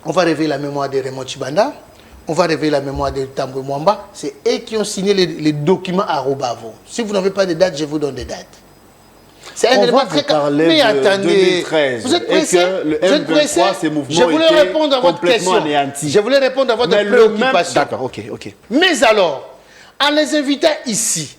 On va réveiller la mémoire de Raymond Chibanda. On va réveiller la mémoire de Tambwe Mwamba. C'est eux qui ont signé les documents à Robavo. Si vous n'avez pas de date, je vous donne des dates. C'est un élément très parler mais attendez, 2013. Vous êtes pressé? Le M23, ces mouvements je voulais répondre à votre question. Anéantis. Je voulais répondre à votre préoccupation. D'accord, ok. Mais alors, en les invitant ici,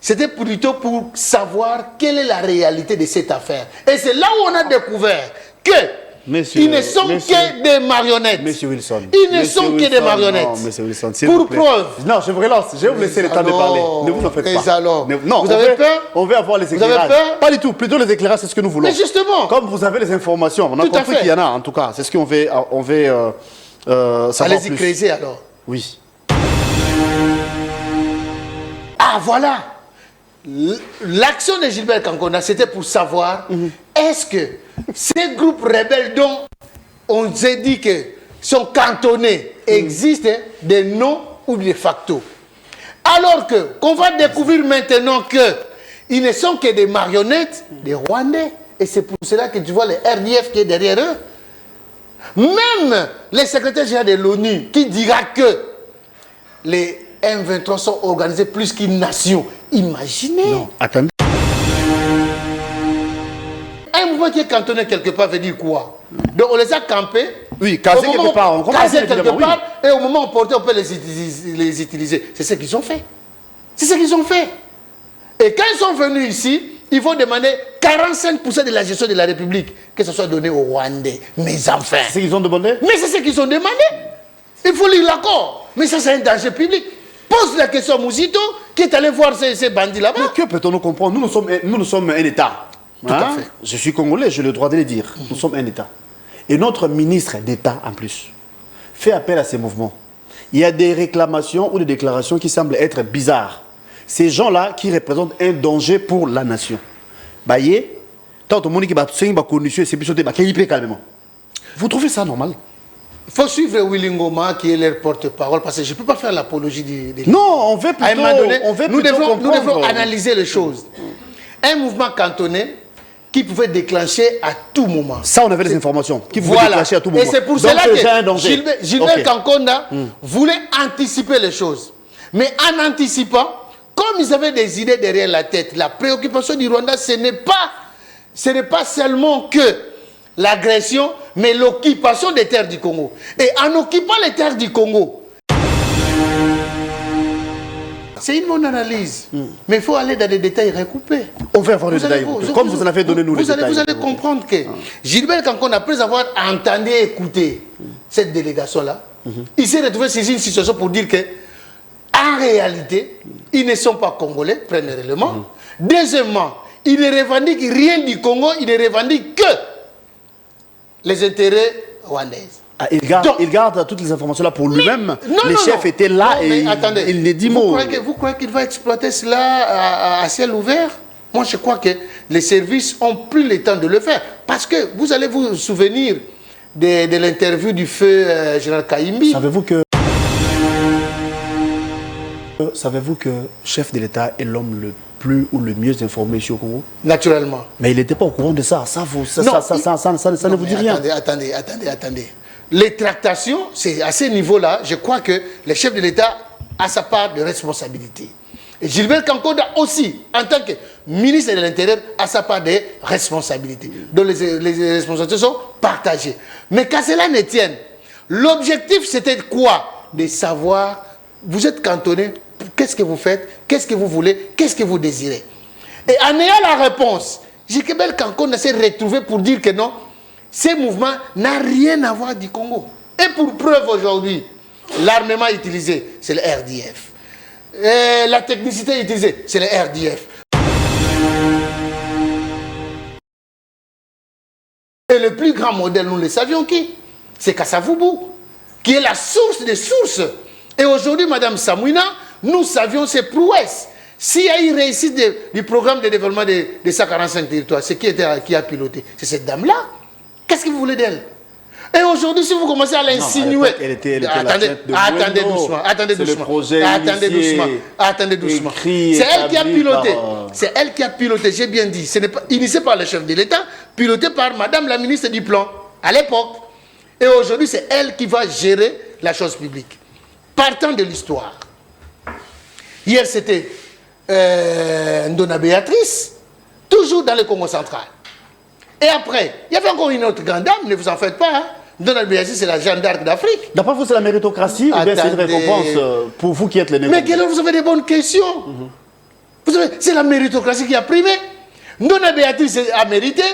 c'était plutôt pour savoir quelle est la réalité de cette affaire. Et c'est là où on a découvert que ils ne sont que des marionnettes. Monsieur Wilson. Ils ne sont que des marionnettes. Non, monsieur Wilson, pour preuve. Non, je vous relance. Je vais vous laisser le temps de parler. Ne vous en faites pas. Alors, non, vous avez peur? On veut avoir les éclairages. Vous avez peur? Pas du tout. Plutôt les éclairages, c'est ce que nous voulons. Mais justement. Comme vous avez les informations, on a compris qu'il y en a en tout cas. C'est ce qu'on veut, savoir. Allez-y creuser alors. Oui. Ah voilà. L'action de Gilbert Kankona, c'était pour savoir est-ce que ces groupes rebelles dont on s'est dit que sont cantonnés existent des noms ou de facto. Alors qu'on va découvrir maintenant qu'ils ne sont que des marionnettes des Rwandais. Et c'est pour cela que tu vois le RDF qui est derrière eux. Même le secrétaire général de l'ONU qui dira que les M23 sont organisés plus qu'une nation. Imaginez. Non, attendez. Un mouvement qui est cantonné quelque part veut dire quoi? Donc on les a campés. Oui, casés quelque part. Casés quelque part. Et au moment où on peut les utiliser. C'est ce qu'ils ont fait. C'est ce qu'ils ont fait. Et quand ils sont venus ici, ils vont demander 45% de la gestion de la République, que ce soit donné aux Rwandais. Mais enfin. C'est ce qu'ils ont demandé? Mais c'est ce qu'ils ont demandé. Il faut lire l'accord. Mais ça, c'est un danger public. Pose la question à Mouzito, qui est allé voir ces bandits là-bas. Mais que peut-on nous comprendre? Nous sommes un État. Tout à fait. Je suis congolais, j'ai le droit de le dire. Nous sommes un État. Et notre ministre d'État, en plus, fait appel à ces mouvements. Il y a des réclamations ou des déclarations qui semblent être bizarres. Ces gens-là qui représentent un danger pour la nation. Vous trouvez ça normal? Il faut suivre Willy Ngoma qui est leur porte-parole parce que je ne peux pas faire l'apologie des... Non, on veut plutôt, nous devons analyser les choses. Un mouvement cantonné qui pouvait déclencher à tout moment. Ça, on avait des informations qui pouvaient déclencher à tout moment. Et c'est pour cela que Gilbert Kankona voulait anticiper les choses. Mais en anticipant, comme ils avaient des idées derrière la tête, la préoccupation du Rwanda, ce n'est pas seulement que l'agression, mais l'occupation des terres du Congo. Et en occupant les terres du Congo, c'est une bonne analyse. Mais il faut aller dans des détails recoupés. On va avoir les détails. Comme vous en avez donné nous les détails. Vous allez comprendre que Gilbert Kankona, après avoir entendu et écouté cette délégation-là, il s'est retrouvé dans une situation pour dire que, en réalité, ils ne sont pas congolais, premièrement. Deuxièmement, ils ne revendiquent rien du Congo, ils ne revendiquent que les intérêts rwandais. Ah, il garde toutes les informations là pour lui-même. Les chefs étaient là et il ne dit mot. Vous croyez qu'il va exploiter cela à ciel ouvert? Moi, je crois que les services n'ont plus le temps de le faire. Parce que vous allez vous souvenir de l'interview du feu général Kaimbi. Savez-vous que chef de l'État est l'homme le plus ou le mieux informé ici au Congo? Naturellement. Mais il n'était pas au courant de ça. Ça ne vous dit rien. Attendez. Les tractations, c'est à ce niveau-là, je crois que le chef de l'État a sa part de responsabilité. Et Gilbert Kankona aussi, en tant que ministre de l'Intérieur, a sa part de responsabilité. Donc les responsabilités sont partagées. Mais qu'à cela ne tienne, l'objectif c'était quoi? De savoir, vous êtes cantonné, qu'est-ce que vous faites, qu'est-ce que vous voulez, qu'est-ce que vous désirez. Et en ayant la réponse, Gilbert Kankona s'est retrouvé pour dire que non, ces mouvements n'ont rien à voir du Congo. Et pour preuve aujourd'hui, l'armement utilisé, c'est le RDF. Et la technicité utilisée, c'est le RDF. Et le plus grand modèle, nous le savions qui? C'est Kassavubu, qui est la source des sources. Et aujourd'hui, Madame Samouina, nous savions ses prouesses. S'il y a une réussite du programme de développement de 145 territoires, c'est qui a piloté? C'est cette dame-là. Qu'est-ce que vous voulez d'elle? Et aujourd'hui, si vous commencez à l'insinuer... Attendez doucement. C'est elle qui a piloté. C'est elle qui a piloté, j'ai bien dit. Ce n'est pas initié par le chef de l'État, piloté par Madame la ministre du Plan, à l'époque. Et aujourd'hui, c'est elle qui va gérer la chose publique. Partant de l'histoire. Hier, c'était Ndona Béatrice, toujours dans le Congo central. Et après, il y avait encore une autre grande dame, ne vous en faites pas. Hein? Ndona Béatrice, c'est la Jeanne d'Arc d'Afrique. D'après vous, c'est la méritocratie ou bien c'est une récompense pour vous qui êtes les négociateurs? Mais vous avez des bonnes questions. C'est la méritocratie qui a primé. Ndona Béatrice a mérité.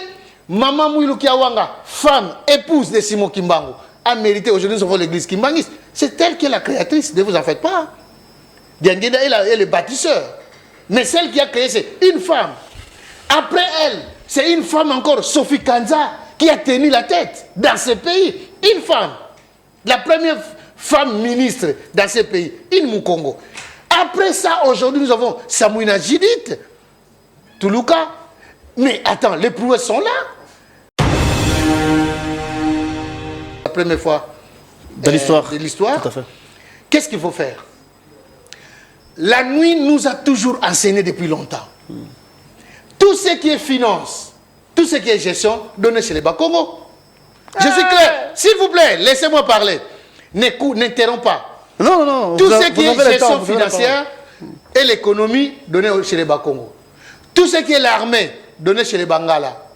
Maman Mouilou Kiawanga, femme, épouse de Simon Kimbangu, a mérité. Aujourd'hui, nous avons l'église kimbangiste. C'est elle qui est la créatrice, ne vous en faites pas. Diangueda est le bâtisseur. Mais celle qui a créé, c'est une femme. Après elle, c'est une femme encore, Sophie Kanza, qui a tenu la tête dans ce pays. Une femme. La première femme ministre dans ce pays, une Mukongo. Après ça, aujourd'hui, nous avons Samouina Judith, Toulouka. Mais attends, les prouesses sont là. La première fois de l'histoire. Tout à fait. Qu'est-ce qu'il faut faire? La nuit nous a toujours enseigné depuis longtemps. Tout ce qui est finance, tout ce qui est gestion, donnez chez les Bakongo. Je suis clair. S'il vous plaît, laissez-moi parler. N'interromps pas. Non. Tout ce qui est gestion financière et l'économie, donnez chez les Bakongo. Tout ce qui est l'armée, donnez chez les Bangala.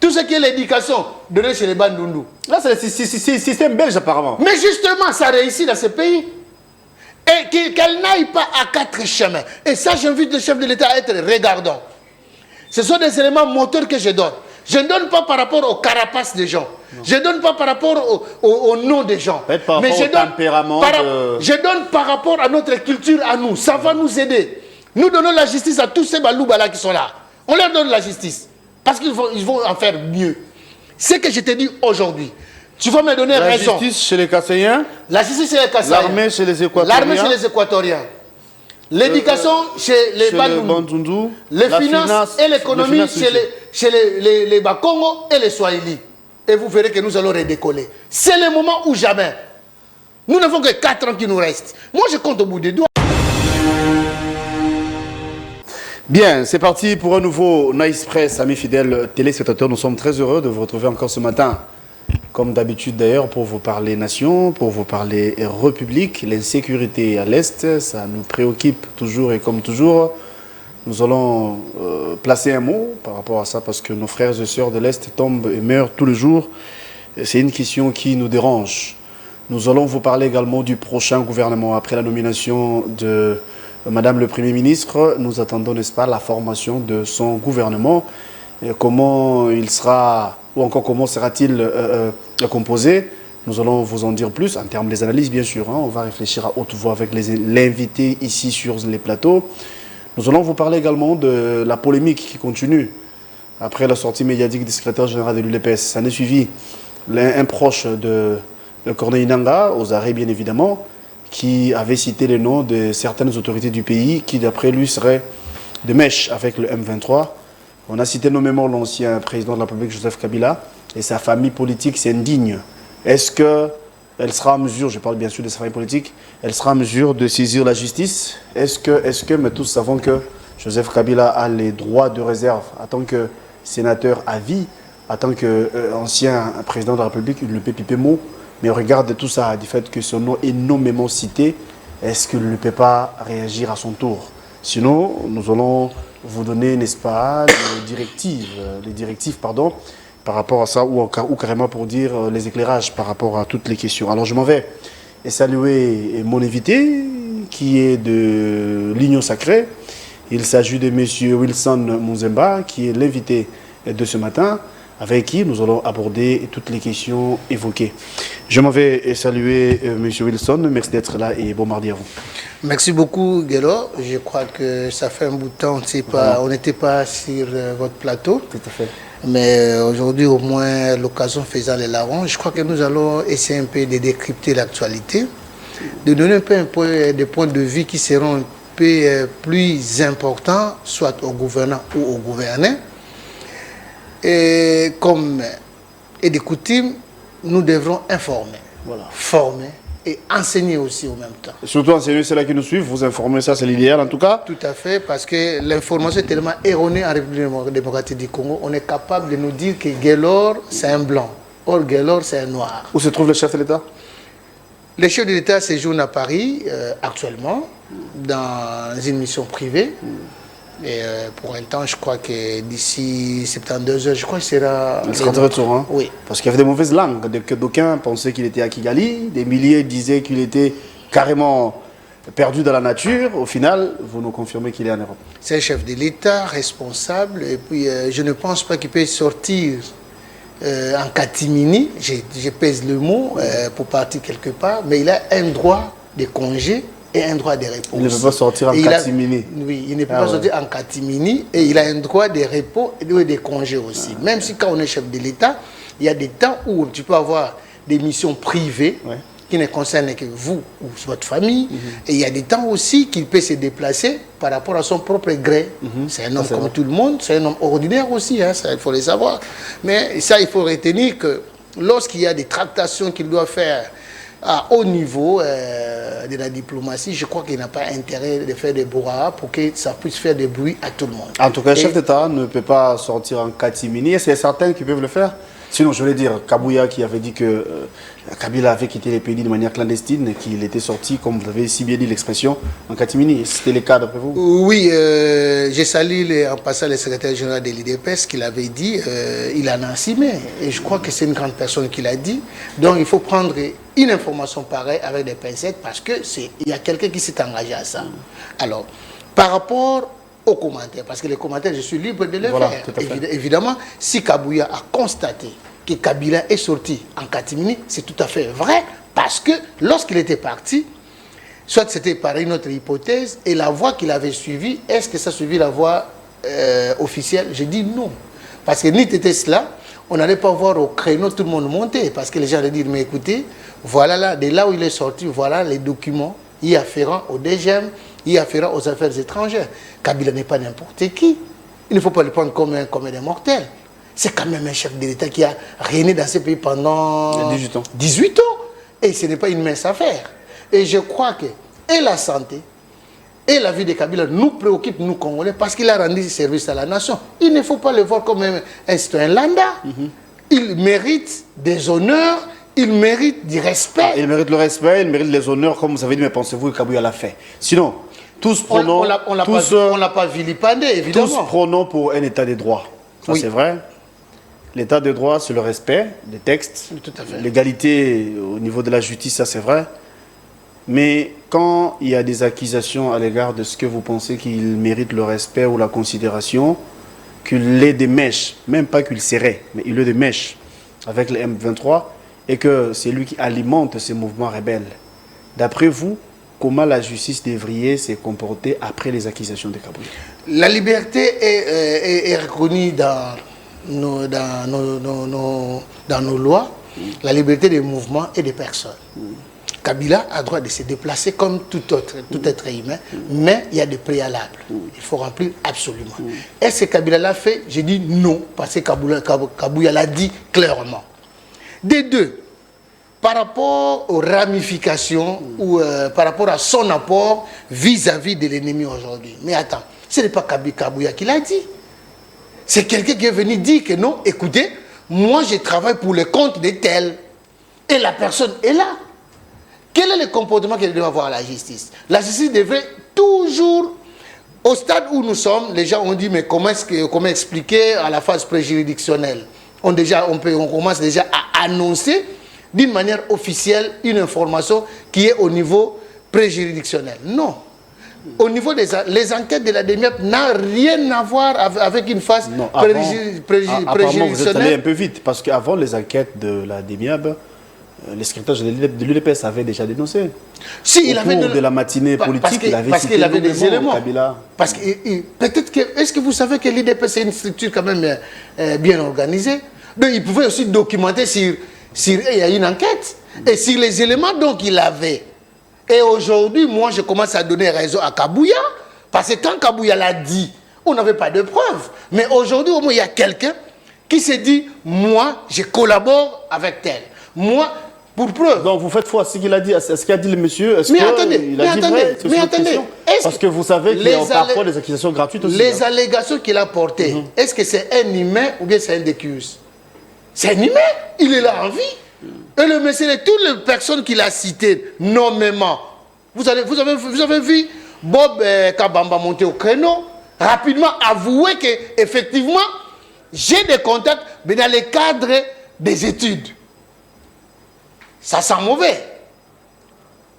Tout ce qui est l'éducation, donnez chez les Bandundu. Là, c'est le système belge apparemment. Mais justement, ça réussit dans ce pays. Et qu'elle n'aille pas à quatre chemins. Et ça, j'invite le chef de l'État à être regardant. Ce sont des éléments moteurs que je donne. Je ne donne pas par rapport aux carapaces des gens. Non. Je ne donne pas par rapport au nom des gens. Mais je donne par rapport à notre culture, à nous. Ça va nous aider. Nous donnons la justice à tous ces baloubalas qui sont là. On leur donne la justice. Parce qu'ils vont en faire mieux. Ce que je t'ai dit aujourd'hui. Tu vas me donner raison. La justice chez les Kassaïens. La justice chez les Kassaïens. L'armée chez les Équatoriens. L'armée chez les Équatoriens. L'éducation chez les Bandundu. Les finances et l'économie chez les Bakongo et les Swahili. Et vous verrez que nous allons redécoller. C'est le moment ou jamais. Nous n'avons que 4 ans qui nous restent. Moi, je compte au bout des doigts. Bien, c'est parti pour un nouveau Nice Press, amis fidèles téléspectateurs. Nous sommes très heureux de vous retrouver encore ce matin. Comme d'habitude d'ailleurs, pour vous parler nation, pour vous parler république, l'insécurité à l'Est, ça nous préoccupe toujours et comme toujours. Nous allons placer un mot par rapport à ça parce que nos frères et sœurs de l'Est tombent et meurent tous les jours. C'est une question qui nous dérange. Nous allons vous parler également du prochain gouvernement. Après la nomination de Madame le Premier ministre, nous attendons, n'est-ce pas, la formation de son gouvernement. Et comment il sera, ou encore comment sera-t-il composé? Nous allons vous en dire plus en termes des analyses, bien sûr. Hein. On va réfléchir à haute voix avec l'invité ici sur les plateaux. Nous allons vous parler également de la polémique qui continue après la sortie médiatique du secrétaire général de l'UDPS. Ça n'est suivi un proche de Corneille Nangaa, aux arrêts bien évidemment, qui avait cité les noms de certaines autorités du pays qui, d'après lui, seraient de mèche avec le M23. On a cité nommément l'ancien président de la République, Joseph Kabila, et sa famille politique s'indigne. Est-ce qu'elle sera en mesure, je parle bien sûr de sa famille politique, elle sera en mesure de saisir la justice? Est-ce que, mais tous savons que Joseph Kabila a les droits de réserve en tant que sénateur à vie, en tant qu'ancien président de la République, il ne peut piper mot. Mais regarde tout ça, du fait que son nom est nommément cité, est-ce qu'il ne peut pas réagir à son tour? Sinon, nous allons vous donner, n'est-ce pas, les directives, par rapport à ça, ou carrément pour dire les éclairages par rapport à toutes les questions. Alors je m'en vais et saluer mon invité, qui est de l'Union Sacrée. Il s'agit de M. Wilson Munzemba, qui est l'invité de ce matin, avec qui nous allons aborder toutes les questions évoquées. Je m'en vais saluer M. Wilson. Merci d'être là et bon mardi à vous. Merci beaucoup, Guélo. Je crois que ça fait un bout de temps, on n'était pas sur votre plateau. Tout à fait. Mais aujourd'hui, au moins, l'occasion faisant les larrons, je crois que nous allons essayer un peu de décrypter l'actualité, de donner un peu des points de vue qui seront un peu plus importants, soit aux gouvernants ou aux gouvernés. Et comme est de coutume, nous devrons informer, former et enseigner aussi en même temps. Et surtout enseigner ceux-là qui nous suivent, vous informer, ça c'est l'idéal en tout cas. Tout à fait, parce que l'information est tellement erronée en République démocratique du Congo, on est capable de nous dire que Guélor, c'est un blanc. Or, Gaylor, c'est un noir. Où se trouve le chef de l'État? Le chef de l'État séjourne à Paris actuellement, dans une mission privée. Et pour un temps, je crois que d'ici 72 heures, je crois qu'il sera... Il sera de retour, hein? Oui. Parce qu'il y avait des mauvaises langues. D'aucuns pensaient qu'il était à Kigali, des milliers disaient qu'il était carrément perdu dans la nature. Au final, vous nous confirmez qu'il est en Europe. C'est un chef de l'État responsable. Et puis, je ne pense pas qu'il peut sortir en catimini. Je pèse le mot pour partir quelque part. Mais il a un droit de congé et un droit de repos. Il ne peut pas sortir en catimini. Oui, il ne peut pas sortir en catimini et il a un droit de repos et de congé aussi. Même si quand on est chef de l'État, il y a des temps où tu peux avoir des missions privées qui ne concernent que vous ou votre famille. Et il y a des temps aussi qu'il peut se déplacer par rapport à son propre gré. C'est un homme comme tout le monde, c'est un homme ordinaire aussi, hein, ça, il faut le savoir. Mais ça, il faut retenir que lorsqu'il y a des tractations qu'il doit faire à haut niveau de la diplomatie, je crois qu'il n'a pas intérêt de faire des brouhahas pour que ça puisse faire des bruits à tout le monde. En tout cas, le chef d'État ne peut pas sortir en catimini. Est-ce qu'il y a certains qui peuvent le faire? Sinon, je voulais dire, Kabouya qui avait dit que Kabila avait quitté les pays de manière clandestine et qu'il était sorti, comme vous avez si bien dit l'expression, en catimini. C'était le cas d'après vous? Oui, j'ai salué en passant le secrétaire général de l'IDPS qui l'avait dit, il en a assumé. Et je crois que c'est une grande personne qui l'a dit. Donc il faut prendre une information pareille avec des pincettes parce qu'il y a quelqu'un qui s'est engagé à ça. Alors, par rapport aux commentaires, parce que les commentaires, je suis libre de les faire. Évidemment, si Kabouya a constaté que Kabila est sorti en catimini, c'est tout à fait vrai, parce que lorsqu'il était parti, soit c'était par une autre hypothèse, et la voie qu'il avait suivie, est-ce que ça suivit la voie officielle? Je dis non. Parce que ni c'était cela, on n'allait pas voir au créneau tout le monde monter, parce que les gens allaient dire, mais écoutez, voilà là, de là où il est sorti, voilà les documents y afférents au DGM, y afférents aux affaires étrangères. Kabila n'est pas n'importe qui. Il ne faut pas le prendre comme un mortel. C'est quand même un chef de l'État qui a régné dans ce pays pendant 18 ans. 18 ans. Et ce n'est pas une mince affaire. Et je crois que et la santé et la vie de Kabila nous préoccupent, nous Congolais, parce qu'il a rendu service à la nation. Il ne faut pas le voir comme un citoyen lambda. Il mérite des honneurs, il mérite du respect. Il mérite le respect, il mérite les honneurs, comme vous avez dit, mais pensez-vous que Kabila l'a fait? Sinon, tous prenons... On ne l'a pas vilipendé, évidemment. Tous prenons pour un état de droit. Ça, c'est vrai. L'état de droit, c'est le respect des textes. L'égalité au niveau de la justice, ça, c'est vrai. Mais quand il y a des accusations à l'égard de ce que vous pensez qu'il mérite le respect ou la considération, qu'il ait des mèches, même pas qu'il serait, mais il ait des mèches avec le M23, et que c'est lui qui alimente ces mouvements rebelles. D'après vous, comment la justice devrait se comporter après les accusations de Kabouya? La liberté est reconnue dans nos lois, la liberté des mouvements et des personnes. Kabila a le droit de se déplacer comme tout être humain, mais il y a des préalables. Il faut remplir absolument. Est-ce que Kabila l'a fait? J'ai dit non, parce que Kabouya l'a dit clairement. Des deux, par rapport aux ramifications ou par rapport à son apport vis-à-vis de l'ennemi aujourd'hui. Mais attends, ce n'est pas Kabouya qui l'a dit. C'est quelqu'un qui est venu dire que non, écoutez, moi je travaille pour le compte de tel. Et la personne est là. Quel est le comportement qu'elle doit avoir à la justice? La justice devrait toujours, au stade où nous sommes, les gens ont dit, mais comment expliquer à la phase préjuridictionnelle? On commence déjà à annoncer d'une manière officielle une information qui est au niveau préjuridictionnel. Non. Au niveau des enquêtes de la DEMIAP n'a rien à voir avec une phase préjuridictionnelle. Apparemment, vous êtes allé un peu vite, parce qu'avant les enquêtes de la DEMIAP, le secrétaire de l'UDPS avait déjà dénoncé. Si, il avait de la matinée politique, il avait parce qu'il avait des éléments. Kabila. Parce que peut-être que est-ce que vous savez que l'UDPS est une structure quand même bien organisée? Donc il pouvait aussi documenter s'il y a une enquête et sur les éléments donc il avait. Et aujourd'hui, moi je commence à donner raison à Kabouya parce que quand Kabouya l'a dit, on n'avait pas de preuves. Mais aujourd'hui, au moins il y a quelqu'un qui s'est dit, moi je collabore avec tel. Moi, pour preuve. Donc vous faites foi à ce qu'il a dit, ce qu'a dit le monsieur. Mais attendez, parce que vous savez qu'il y a parfois des accusations gratuites aussi. Les allégations qu'il a portées, est-ce que c'est un humain ou bien c'est un décus? C'est un humain, il est là en vie. Et le monsieur, toutes les personnes qu'il a citées nommément, vous avez vu Bob Kabamba monter au créneau, rapidement avouer qu'effectivement, j'ai des contacts, mais dans le cadre des études. Ça sent mauvais.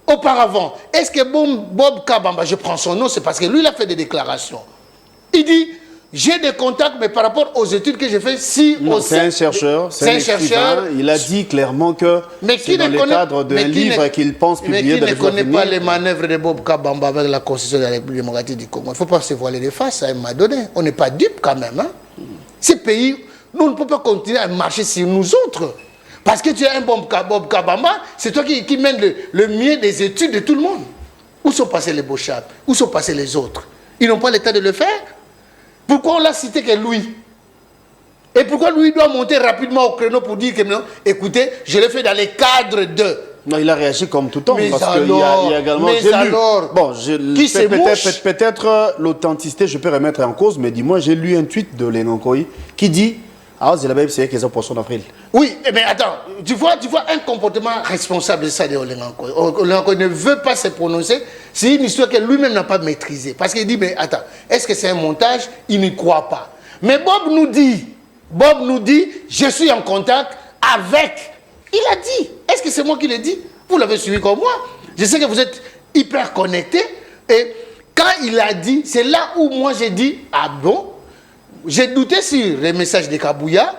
Auparavant, est-ce que Bob Kabamba, je prends son nom, c'est parce que lui, il a fait des déclarations. Il dit, j'ai des contacts, mais par rapport aux études que j'ai faites, si... C'est un chercheur, c'est un chercheur. Il a dit clairement que c'est dans le cadre d'un livre qu'il pense publier. Mais qui ne connaît pas les manœuvres de Bob Kabamba avec la Constitution de la République démocratique du Congo? Il ne faut pas se voiler les faces, ça m'a donné. On n'est pas dupes quand même. Hein? Ces pays, nous ne pouvons pas continuer à marcher sur nous autres. Parce que tu es un Bob Kabamba, c'est toi qui mène le mieux des études de tout le monde. Où sont passés les Beauchamp? Où sont passés les autres? Ils n'ont pas l'état de le faire. Pourquoi on l'a cité que lui? Et pourquoi lui doit monter rapidement au créneau pour dire que non, écoutez, je l'ai fait dans les cadres de... Non, il a réagi comme tout homme. Parce qu'il y a également... Mais alors, bon, qui c'est peut-être l'authenticité, je peux remettre en cause, mais dis-moi, j'ai lu un tweet de Lenankoï qui dit... Ah, c'est la même, c'est qu'ils ont poisson d'avril. Oui, mais attends, tu vois un comportement responsable de ça de Lenankoï. Lenankoï ne veut pas se prononcer. C'est une histoire que lui-même n'a pas maîtrisée. Parce qu'il dit, mais attends, est-ce que c'est un montage? Il n'y croit pas. Mais Bob nous dit, je suis en contact avec. Il a dit. Est-ce que c'est moi qui l'ai dit? Vous l'avez suivi comme moi. Je sais que vous êtes hyper connectés. Et quand il a dit, c'est là où moi j'ai dit, ah bon? J'ai douté sur les messages de Kabouya,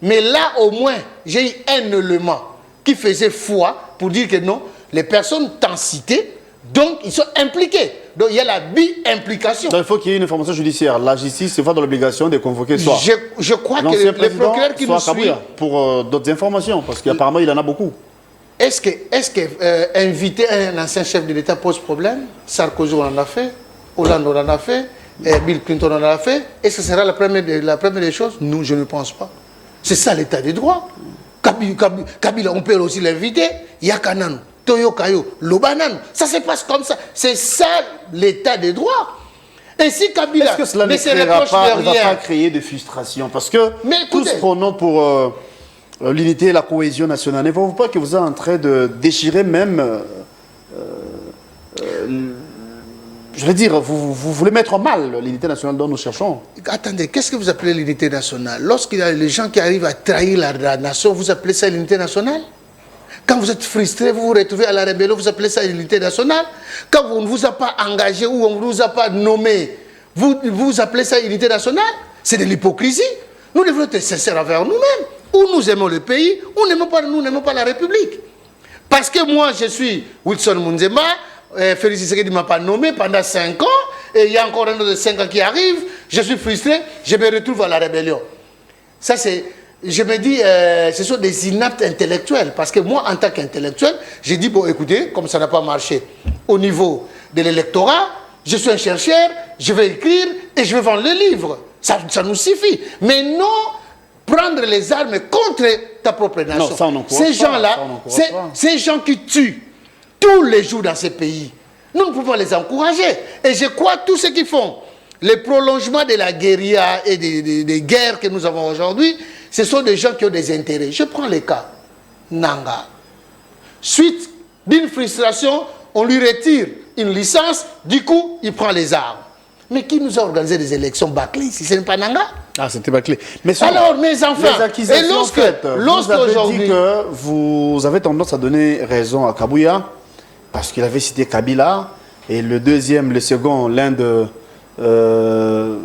mais là au moins, j'ai eu un élément qui faisait foi pour dire que non, les personnes t'ont cité, donc ils sont impliqués. Donc il y a la bi-implication. Donc il faut qu'il y ait une information judiciaire. La justice se voit dans l'obligation de convoquer soit. Je crois que les procureurs qui nous suivent... pour d'autres informations, parce qu'apparemment il en a beaucoup. Est-ce que inviter un ancien chef de l'État pose problème? Sarkozy on en a fait, Hollande on en a fait, Bill Clinton en a fait. Est-ce que ce sera la première des choses? Non, je ne pense pas. C'est ça l'état des droits. Kabila, on peut aussi l'inviter. Yakanan, Toyo Kayo, Lobanan. Ça se passe comme ça. C'est ça l'état des droits. Et si Kabila... Est-ce que cela ne va pas créer de frustration? Parce que tous prenons pour l'unité et la cohésion nationale. Ne voyez-vous pas que vous êtes en train de déchirer même... je veux dire, vous voulez mettre en mal l'unité nationale dont nous cherchons. Attendez, qu'est-ce que vous appelez l'unité nationale? Lorsqu'il y a les gens qui arrivent à trahir la nation, vous appelez ça l'unité nationale? Quand vous êtes frustré, vous vous retrouvez à la rébellion, vous appelez ça l'unité nationale? Quand on ne vous a pas engagé ou on ne vous a pas nommé, vous appelez ça l'unité nationale? C'est de l'hypocrisie. Nous devons être sincères envers nous-mêmes. Ou nous aimons le pays, ou nous n'aimons pas la République. Parce que moi, je suis Wilson Munzemba, Félix Tshisekedi ne m'a pas nommé pendant 5 ans, et il y a encore un autre de 5 ans qui arrive, je suis frustré, je me retrouve à la rébellion. Ça, c'est, je me dis, ce sont des inaptes intellectuels, parce que moi, en tant qu'intellectuel, j'ai dit, bon, écoutez, comme ça n'a pas marché au niveau de l'électorat, je suis un chercheur, je vais écrire et je vais vendre le livre. Ça nous suffit. Mais non prendre les armes contre ta propre nation. Non, ça, on ces gens-là, ces gens qui tuent tous les jours dans ces pays, nous ne pouvons pas les encourager. Et je crois que tous ceux qui font les prolongements de la guérilla et des guerres que nous avons aujourd'hui, ce sont des gens qui ont des intérêts. Je prends les cas. Nanga. Suite d'une frustration, on lui retire une licence, du coup, il prend les armes. Mais qui nous a organisé des élections bâclées si ce n'est pas Nanga? Ah, c'était bâclé. Mais alors, mes enfants, et lorsque aujourd'hui dit que vous avez tendance à donner raison à Kabouya, parce qu'il avait cité Kabila, et le second, l'un de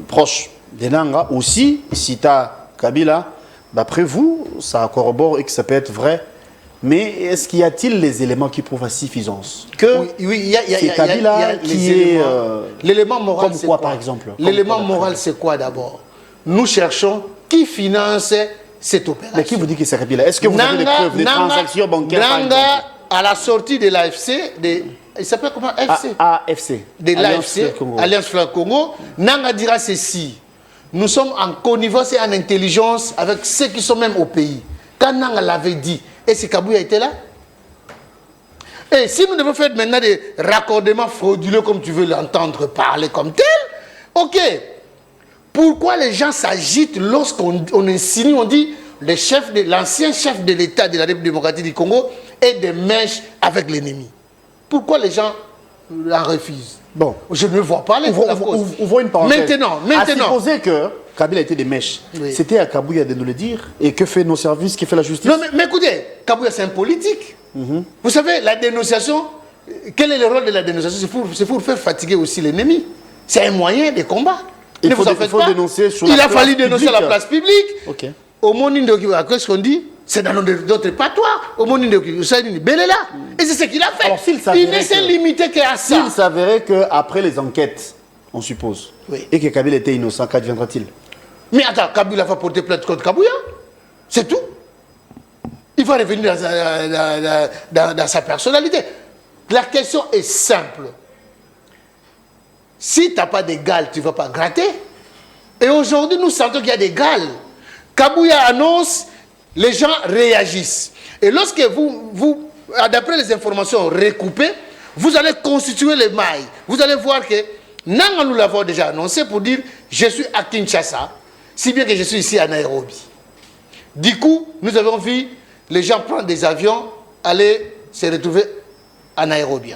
proche de Nanga, aussi cita Kabila, d'après vous, ça corrobore et que ça peut être vrai. Mais est-ce qu'il y a-t-il les éléments qui prouvent à suffisance que oui, c'est Kabila qui est... l'élément moral, comme quoi, par exemple? L'élément moral, c'est quoi d'abord? Nous cherchons qui finance cette opération. Mais qui vous dit que c'est Kabila? Est-ce que vous avez des preuves, des transactions bancaires? Nanga, à la sortie de l'AFC, il s'appelle comment? FC AFC. De l'AFC, Alliance Fleuve Congo, Nanga dira ceci. Nous sommes en connivence et en intelligence avec ceux qui sont même au pays. Quand Nanga l'avait dit, est-ce que Kabouya était là? Et si nous devons faire maintenant des raccordements frauduleux comme tu veux l'entendre parler comme tel, ok. Pourquoi les gens s'agitent lorsqu'on insinue, on dit l'ancien chef de l'État de la République démocratique du Congo est de mèche avec l'ennemi. Pourquoi les gens la refusent? Bon. Je ne vois pas les ouvrons une parenthèse. Maintenant. À supposer que Kabila était des mèches, oui. C'était à Kabouya de nous le dire. Et que fait nos services, que fait la justice? Non, mais écoutez, Kabouya, c'est un politique. Vous savez, la dénonciation, quel est le rôle de la dénonciation? C'est pour faire fatiguer aussi l'ennemi. C'est un moyen de combat. Il faut dénoncer sur la place publique. Il a fallu dénoncer à la place publique. Okay. Au monde qu'est-ce qu'on dit? C'est dans d'autres patois. Au monde Belela. Et c'est ce qu'il a fait. Alors, il ne s'est limité qu'à ça. S'il s'avérait qu'après les enquêtes, on suppose, oui. Et que Kabila était innocent, qu'adviendra-t-il? Mais attends, Kabila va porter plainte contre Kabouya. C'est tout. Il va revenir dans sa personnalité. La question est simple. Si tu n'as pas d'égal, tu ne vas pas gratter. Et aujourd'hui, nous sentons qu'il y a des gales. Kabouya annonce, les gens réagissent. Et lorsque vous d'après les informations recoupées, vous allez constituer les mailles. Vous allez voir que Nanga, nous l'avons déjà annoncé pour dire je suis à Kinshasa, si bien que je suis ici à Nairobi. Du coup, nous avons vu les gens prendre des avions, aller se retrouver à Nairobi.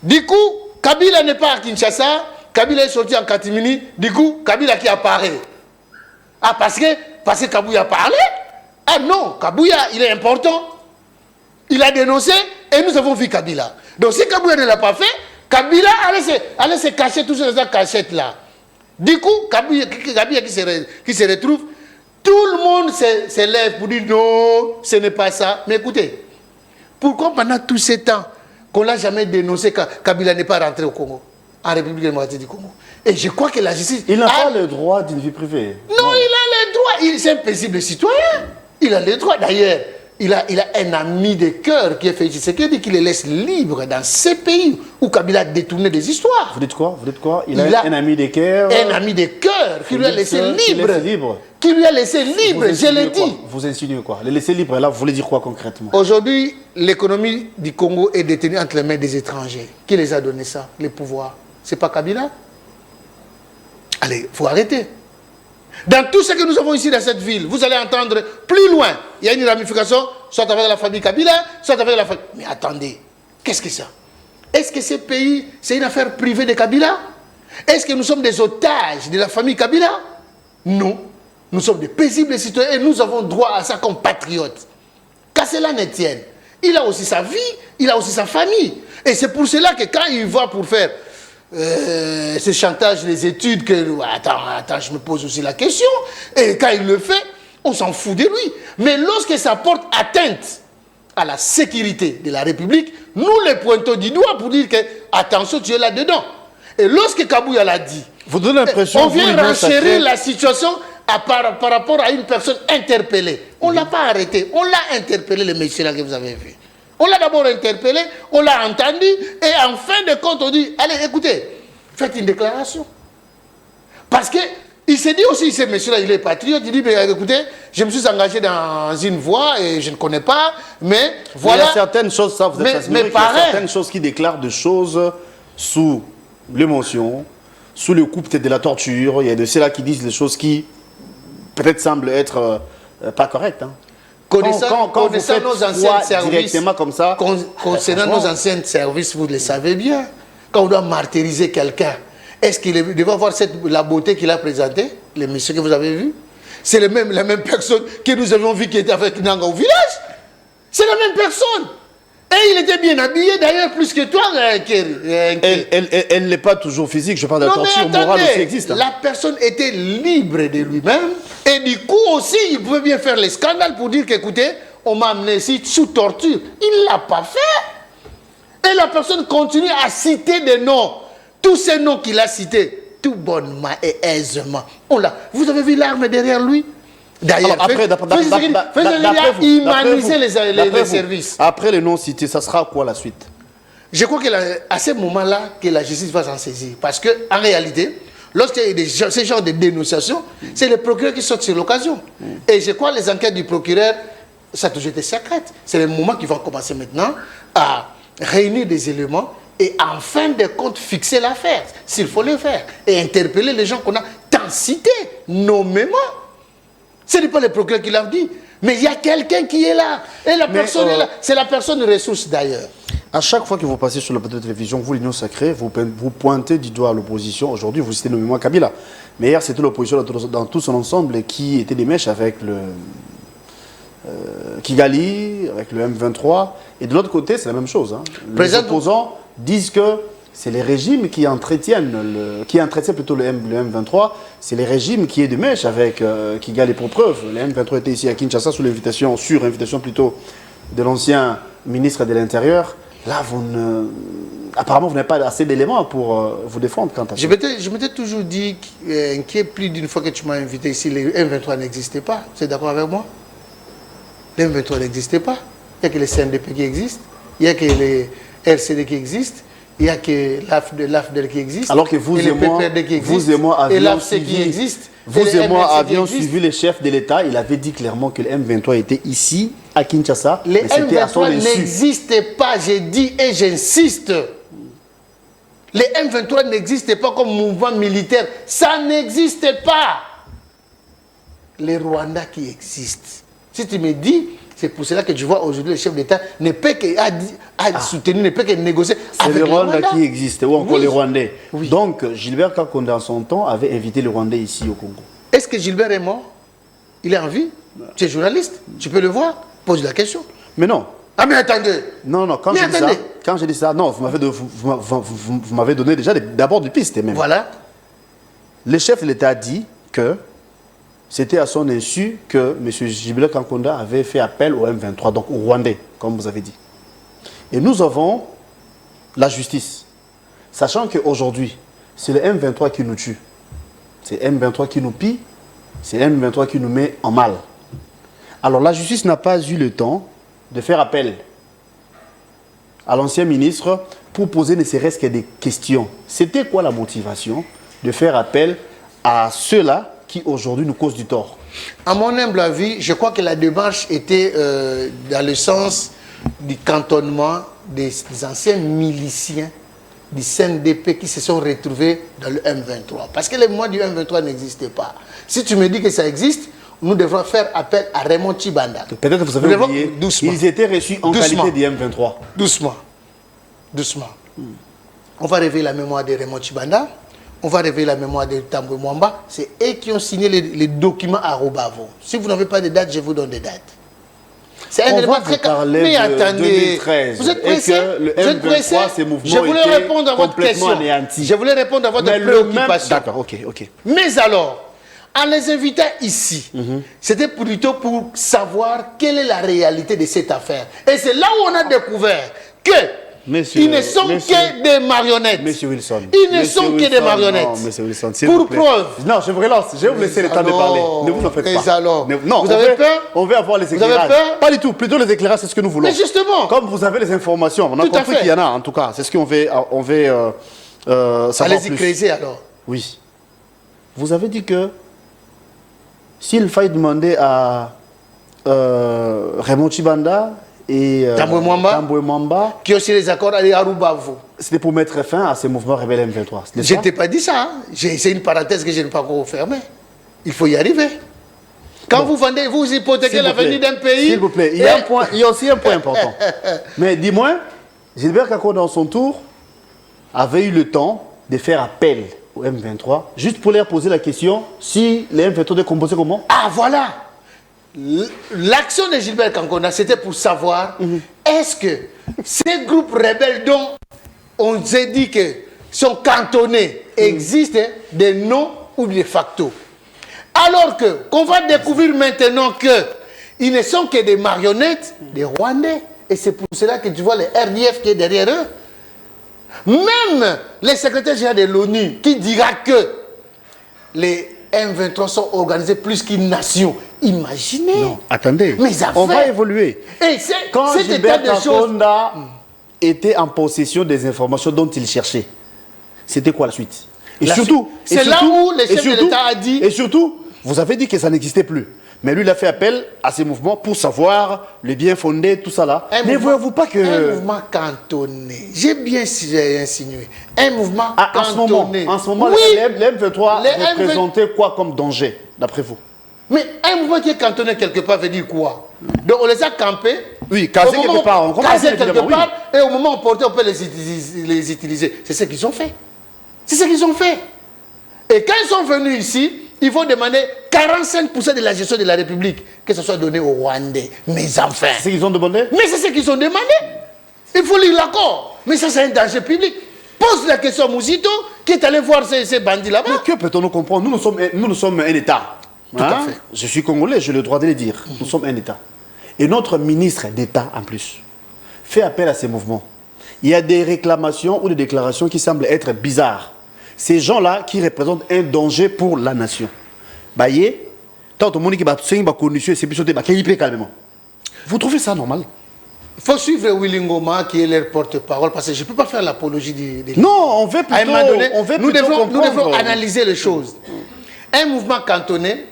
Du coup, Kabila n'est pas à Kinshasa, Kabila est sorti en catimini, du coup, Kabila qui apparaît. Ah, parce que Kabouya a parlé? Ah non, Kabouya, il est important. Il a dénoncé et nous avons vu Kabila. Donc si Kabouya ne l'a pas fait, Kabila allait se cacher tous ces cachettes-là. Du coup, Kabouya qui se retrouve, tout le monde se lève pour dire non, ce n'est pas ça. Mais écoutez, pourquoi pendant tout ce temps qu'on ne l'a jamais dénoncé que Kabila n'est pas rentré au Congo, en République démocratique du Congo? Et je crois que la justice... Il n'a pas le droit d'une vie privée. Non, il a le droit. C'est un paisible citoyen. Il a le droit. D'ailleurs, il a un ami de cœur qui est Félix Tshisekedi qui le laisse libre dans ces pays où Kabila a détourné des histoires. Vous dites quoi? Il a un ami de cœur. Un ami de cœur qui lui a laissé libre. Qui lui a laissé libre, je l'ai dit. Vous insinuez quoi? Le laisser libre, là, vous voulez dire quoi concrètement? Aujourd'hui, l'économie du Congo est détenue entre les mains des étrangers. Qui les a donné ça, les pouvoirs? C'est pas Kabila? Allez, il faut arrêter. Dans tout ce que nous avons ici dans cette ville, vous allez entendre plus loin, il y a une ramification, soit avec la famille Kabila, soit avec la famille... Mais attendez, qu'est-ce que c'est ça? Est-ce que ce pays, c'est une affaire privée de Kabila? Est-ce que nous sommes des otages de la famille Kabila? Non. Nous sommes des paisibles citoyens et nous avons droit à ça comme patriotes. Qu'à cela ne tienne. Il a aussi sa vie, il a aussi sa famille. Et c'est pour cela que quand il va pour faire... ce chantage, les études, attends, je me pose aussi la question. Et quand il le fait, on s'en fout de lui. Mais lorsque ça porte atteinte à la sécurité de la République, nous les pointons du doigt pour dire que, attention, tu es là-dedans. Et lorsque Kabouya l'a dit, vous donnez l'impression on vient renchérir la situation par rapport à une personne interpellée. On ne l'a pas arrêté, on l'a interpellé, le monsieur là que vous avez vu. On l'a d'abord interpellé, on l'a entendu, et en fin de compte, on dit, allez, écoutez, faites une déclaration. Parce qu'il s'est dit aussi, ce monsieur-là, il est patriote, il dit, mais écoutez, je me suis engagé dans une voie et je ne connais pas, mais voilà. Il y a certaines choses, ça vous êtes assuré, il y a certaines choses qui déclarent des choses sous l'émotion, sous le coup peut-être de la torture, il y a de ceux-là qui disent des choses qui peut-être semblent être pas correctes. Hein. Connaissant nos anciens services, comme ça, concernant nos anciens services, vous le savez bien, quand on doit martyriser quelqu'un, est-ce qu'il devait avoir la beauté qu'il a présentée, le monsieur que vous avez vu? C'est la même personne que nous avons vu qui était avec Nanga au village. C'est la même personne. Et il était bien habillé, d'ailleurs, plus que toi. Elle n'est pas toujours physique, je parle de la torture morale aussi existe. Hein. La personne était libre de lui-même. Et du coup aussi, il pouvait bien faire les scandales pour dire qu'écoutez, on m'a amené ici sous torture. Il ne l'a pas fait. Et la personne continue à citer des noms. Tous ces noms qu'il a cités, tout bonnement et aisément. Vous avez vu l'arme derrière lui? D'ailleurs, humaniser les services. Après les noms cités, ça sera quoi la suite? Je crois qu'à ce moment-là, que la justice va s'en saisir. Parce qu'en réalité, lorsqu'il y a ce genre de dénonciation, c'est le procureur qui saute sur l'occasion. Et je crois que les enquêtes du procureur, ça a toujours été secrète. C'est le moment qu'ils vont commencer maintenant à réunir des éléments et en fin de compte fixer l'affaire, s'il faut le faire. Et interpeller les gens qu'on a tant cités, nommément. Ce n'est pas le procureur qui l'a dit. Mais il y a quelqu'un qui est là. Et la personne est là. C'est la personne de ressources d'ailleurs. À chaque fois que vous passez sur le plateau de télévision, vous, l'Union Sacrée, vous pointez du doigt l'opposition. Aujourd'hui, vous citez nommément Kabila. Mais hier, c'était l'opposition dans tout son ensemble qui était des mèches avec le Kigali, avec le M23. Et de l'autre côté, c'est la même chose. Hein. Les opposants disent que c'est les régimes qui entretiennent plutôt le M23. C'est les régimes qui est de mèche avec Kigali pour preuve. Le M23 était ici à Kinshasa sur invitation plutôt de l'ancien ministre de l'Intérieur. Là, apparemment, vous n'avez pas assez d'éléments pour vous défendre quant à ça. Je m'étais toujours dit qu'il y a plus d'une fois que tu m'as invité ici, le M23 n'existait pas. Tu es d'accord avec moi? Le M23 n'existait pas. Il n'y a que les CNDP qui existent. Il n'y a que les RCD qui existent. Il n'y a que l'AFDEL qui existe. Alors que vous et moi avions suivi le chef de l'État. Il avait dit clairement que le M23 était ici, à Kinshasa. Le M23 n'existait pas, j'ai dit et j'insiste. Le M23 n'existait pas comme mouvement militaire. Ça n'existait pas. Les Rwandais qui existent. Si tu me dis, c'est pour cela que tu vois aujourd'hui le chef d'État ne peut que soutenir, ne peut que négocier avec le Rwanda qui existe, ou encore les Rwandais. Oui. Donc, Gilbert Kakonde, en son temps, avait invité les Rwandais ici au Congo. Est-ce que Gilbert est mort? Il est en vie? Tu es journaliste, tu peux le voir. Pose la question. Mais non. Ah mais attendez. Non, quand j'ai dit ça, non, vous m'avez donné déjà d'abord des pistes même. Voilà. Le chef de l'État a dit que c'était à son insu que M. Gilbert Kakonde avait fait appel au M23, donc au Rwandais, comme vous avez dit. Et nous avons la justice. Sachant qu'aujourd'hui, c'est le M23 qui nous tue. C'est le M23 qui nous pille. C'est le M23 qui nous met en mal. Alors la justice n'a pas eu le temps de faire appel à l'ancien ministre pour poser ne serait-ce que des questions. C'était quoi la motivation de faire appel à ceux-là qui aujourd'hui nous causent du tort? À mon humble avis, je crois que la démarche était dans le sens du cantonnement des anciens miliciens du CNDP qui se sont retrouvés dans le M23. Parce que les mois du M23 n'existaient pas. Si tu me dis que ça existe, nous devrons faire appel à Raymond Tchibanda. Peut-être que vous avez oublié, ils étaient reçus en qualité du M23. Doucement. On va réveiller la mémoire de Raymond Tchibanda. On va réveiller la mémoire de Tambwe Mwamba. C'est eux qui ont signé les documents à Robavo. Si vous n'avez pas de date, je vous donne des dates. C'est un élément très parler mais attendez, 2013. Vous êtes pressé? Le M23, ces mouvements je voulais répondre à votre question. Anéantis. Je voulais répondre à votre préoccupation. D'accord, ok. Mais alors, en les invitant ici, c'était plutôt pour savoir quelle est la réalité de cette affaire. Et c'est là où on a découvert que ils ne sont que des marionnettes. Monsieur Wilson. Ils ne sont que des marionnettes. Non, Monsieur Wilson, pour preuve. Non, je vous relance. Je vais vous laisser le temps de parler. Ne vous en faites pas. Alors, non, vous avez peur? On veut avoir les éclairages. Vous avez peur? Pas du tout. Plutôt les éclairages, c'est ce que nous voulons. Mais justement. Comme vous avez les informations, on a compris qu'il y en a en tout cas. C'est ce qu'on veut, savoir. Allez-y creuser alors. Oui. Vous avez dit que s'il fallait demander à Raymond Tchibanda et Tambwe Mwamba, qui ont signé les accords à Rubavu, c'était pour mettre fin à ces mouvements rebelles M23. Je ne t'ai pas dit ça. Hein. C'est une parenthèse que je n'ai pas encore fermée. Il faut y arriver. Quand vous vendez, vous hypothéquez l'avenir d'un pays. S'il vous plaît, il y a aussi un point important. Mais dis-moi, Gilbert Kakonde, dans son tour, avait eu le temps de faire appel au M23, juste pour leur poser la question si les M23 étaient composés comment? Ah, voilà. L'action de Gilbert Kakonde, c'était pour savoir est-ce que ces groupes rebelles dont on s'est dit que sont cantonnés existent des noms ou de facto. Alors qu'on va découvrir maintenant qu'ils ne sont que des marionnettes des Rwandais. Et c'est pour cela que tu vois le RDF qui est derrière eux. Même le secrétaire général de l'ONU qui dira que les M23 sont organisés plus qu'une nation. Imaginez. Non, attendez. On va évoluer. Et quand Gilbert Kakonde était en possession des informations dont il cherchait, c'était quoi la suite? C'est là où le chef de l'État a dit... Et surtout, vous avez dit que ça n'existait plus. Mais lui, il a fait appel à ces mouvements pour savoir le bien fondé, tout ça là. Mais voyez-vous pas que... Un mouvement cantonné. J'ai bien insinué. Un mouvement cantonné. En ce moment, oui. les M23 représentaient quoi comme danger, d'après vous? Mais un mouvement qui est cantonné quelque part veut dire quoi? Donc on les a campés. Oui, casés quelque part. Casés quelque part, et au moment où on peut les utiliser. C'est ce qu'ils ont fait. C'est ce qu'ils ont fait. Et quand ils sont venus ici, ils vont demander 45% de la gestion de la République, que ce soit donné aux Rwandais. Mes enfants. C'est ce qu'ils ont demandé? Mais c'est ce qu'ils ont demandé. Il faut lire l'accord. Mais ça, c'est un danger public. Pose la question à Mouzito, qui est allé voir ces bandits là-bas. Mais que peut-on nous comprendre? Nous sommes un État. Tout à fait. Je suis congolais, j'ai le droit de le dire. Nous sommes un État. Et notre ministre d'État, en plus, fait appel à ces mouvements. Il y a des réclamations ou des déclarations qui semblent être bizarres. Ces gens-là qui représentent un danger pour la nation. Baye, tant que monde qui va se condition, c'est plutôt calmement. Vous trouvez ça normal? Il faut suivre Willy Ngoma qui est leur porte-parole parce que je ne peux pas faire l'apologie des... Non, on veut plutôt, nous devons analyser les choses. Un mouvement cantonné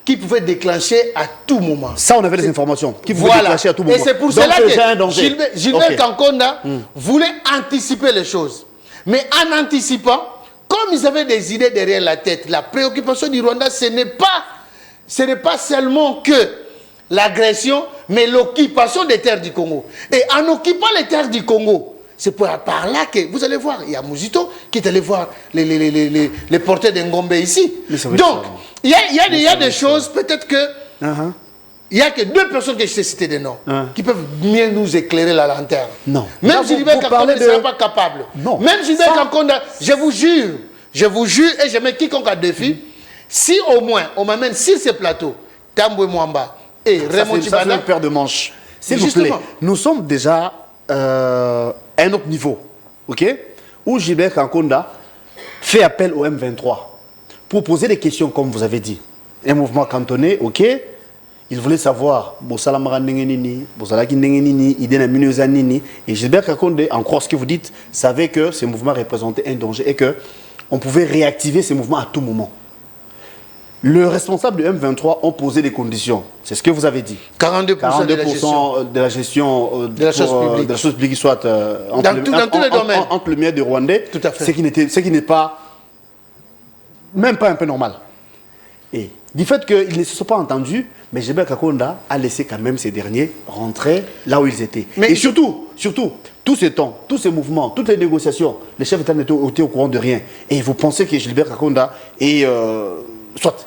qui pouvait déclencher à tout moment. Ça, on avait des informations qui pouvaient déclencher à tout moment. Et c'est pour cela que Gilbert Kankonda voulait anticiper les choses. Mais en anticipant, comme ils avaient des idées derrière la tête, la préoccupation du Rwanda, ce n'est pas seulement que l'agression, mais l'occupation des terres du Congo. Et en occupant les terres du Congo, c'est par là que, vous allez voir, il y a Mouzito qui est allé voir les porteurs d'Ngombe ici. Donc, il y a des choses, peut-être que... Il n'y a que 2 personnes que je sais citer des noms qui peuvent mieux nous éclairer la lanterne. Non. Même Gilbert Kankonda ne sera pas capable. Non. Même Gilbert Kankonda, je vous jure, et je mets quiconque à défi, si au moins on m'amène sur ce plateau, Tambwe Mwamba et Raymond Tchibana... Ça, c'est une paire de manches. S'il vous plaît, nous sommes déjà à un autre niveau, ok? Où Gilbert Kankonda fait appel au M23 pour poser des questions, comme vous avez dit. Un mouvement cantonné, ok? Il voulait savoir, et Gilbert Kankonda, en croire ce que vous dites, savait que ce mouvement représentait un danger et qu'on pouvait réactiver ces mouvements à tout moment. Le responsable du M23 ont posé des conditions. C'est ce que vous avez dit. 42% de la gestion de la chose publique, soit dans tous les domaines. Entre le maire de Rwandais, tout à fait. Ce qui n'est pas, même pas un peu normal. Et du fait qu'ils ne se sont pas entendus, mais Gilbert Kankonda a laissé quand même ces derniers rentrer là où ils étaient. Et surtout, tout ce temps, tous ces mouvements, toutes les négociations, les chefs d'État n'étaient au courant de rien. Et vous pensez que Gilbert Kankonda est... soit,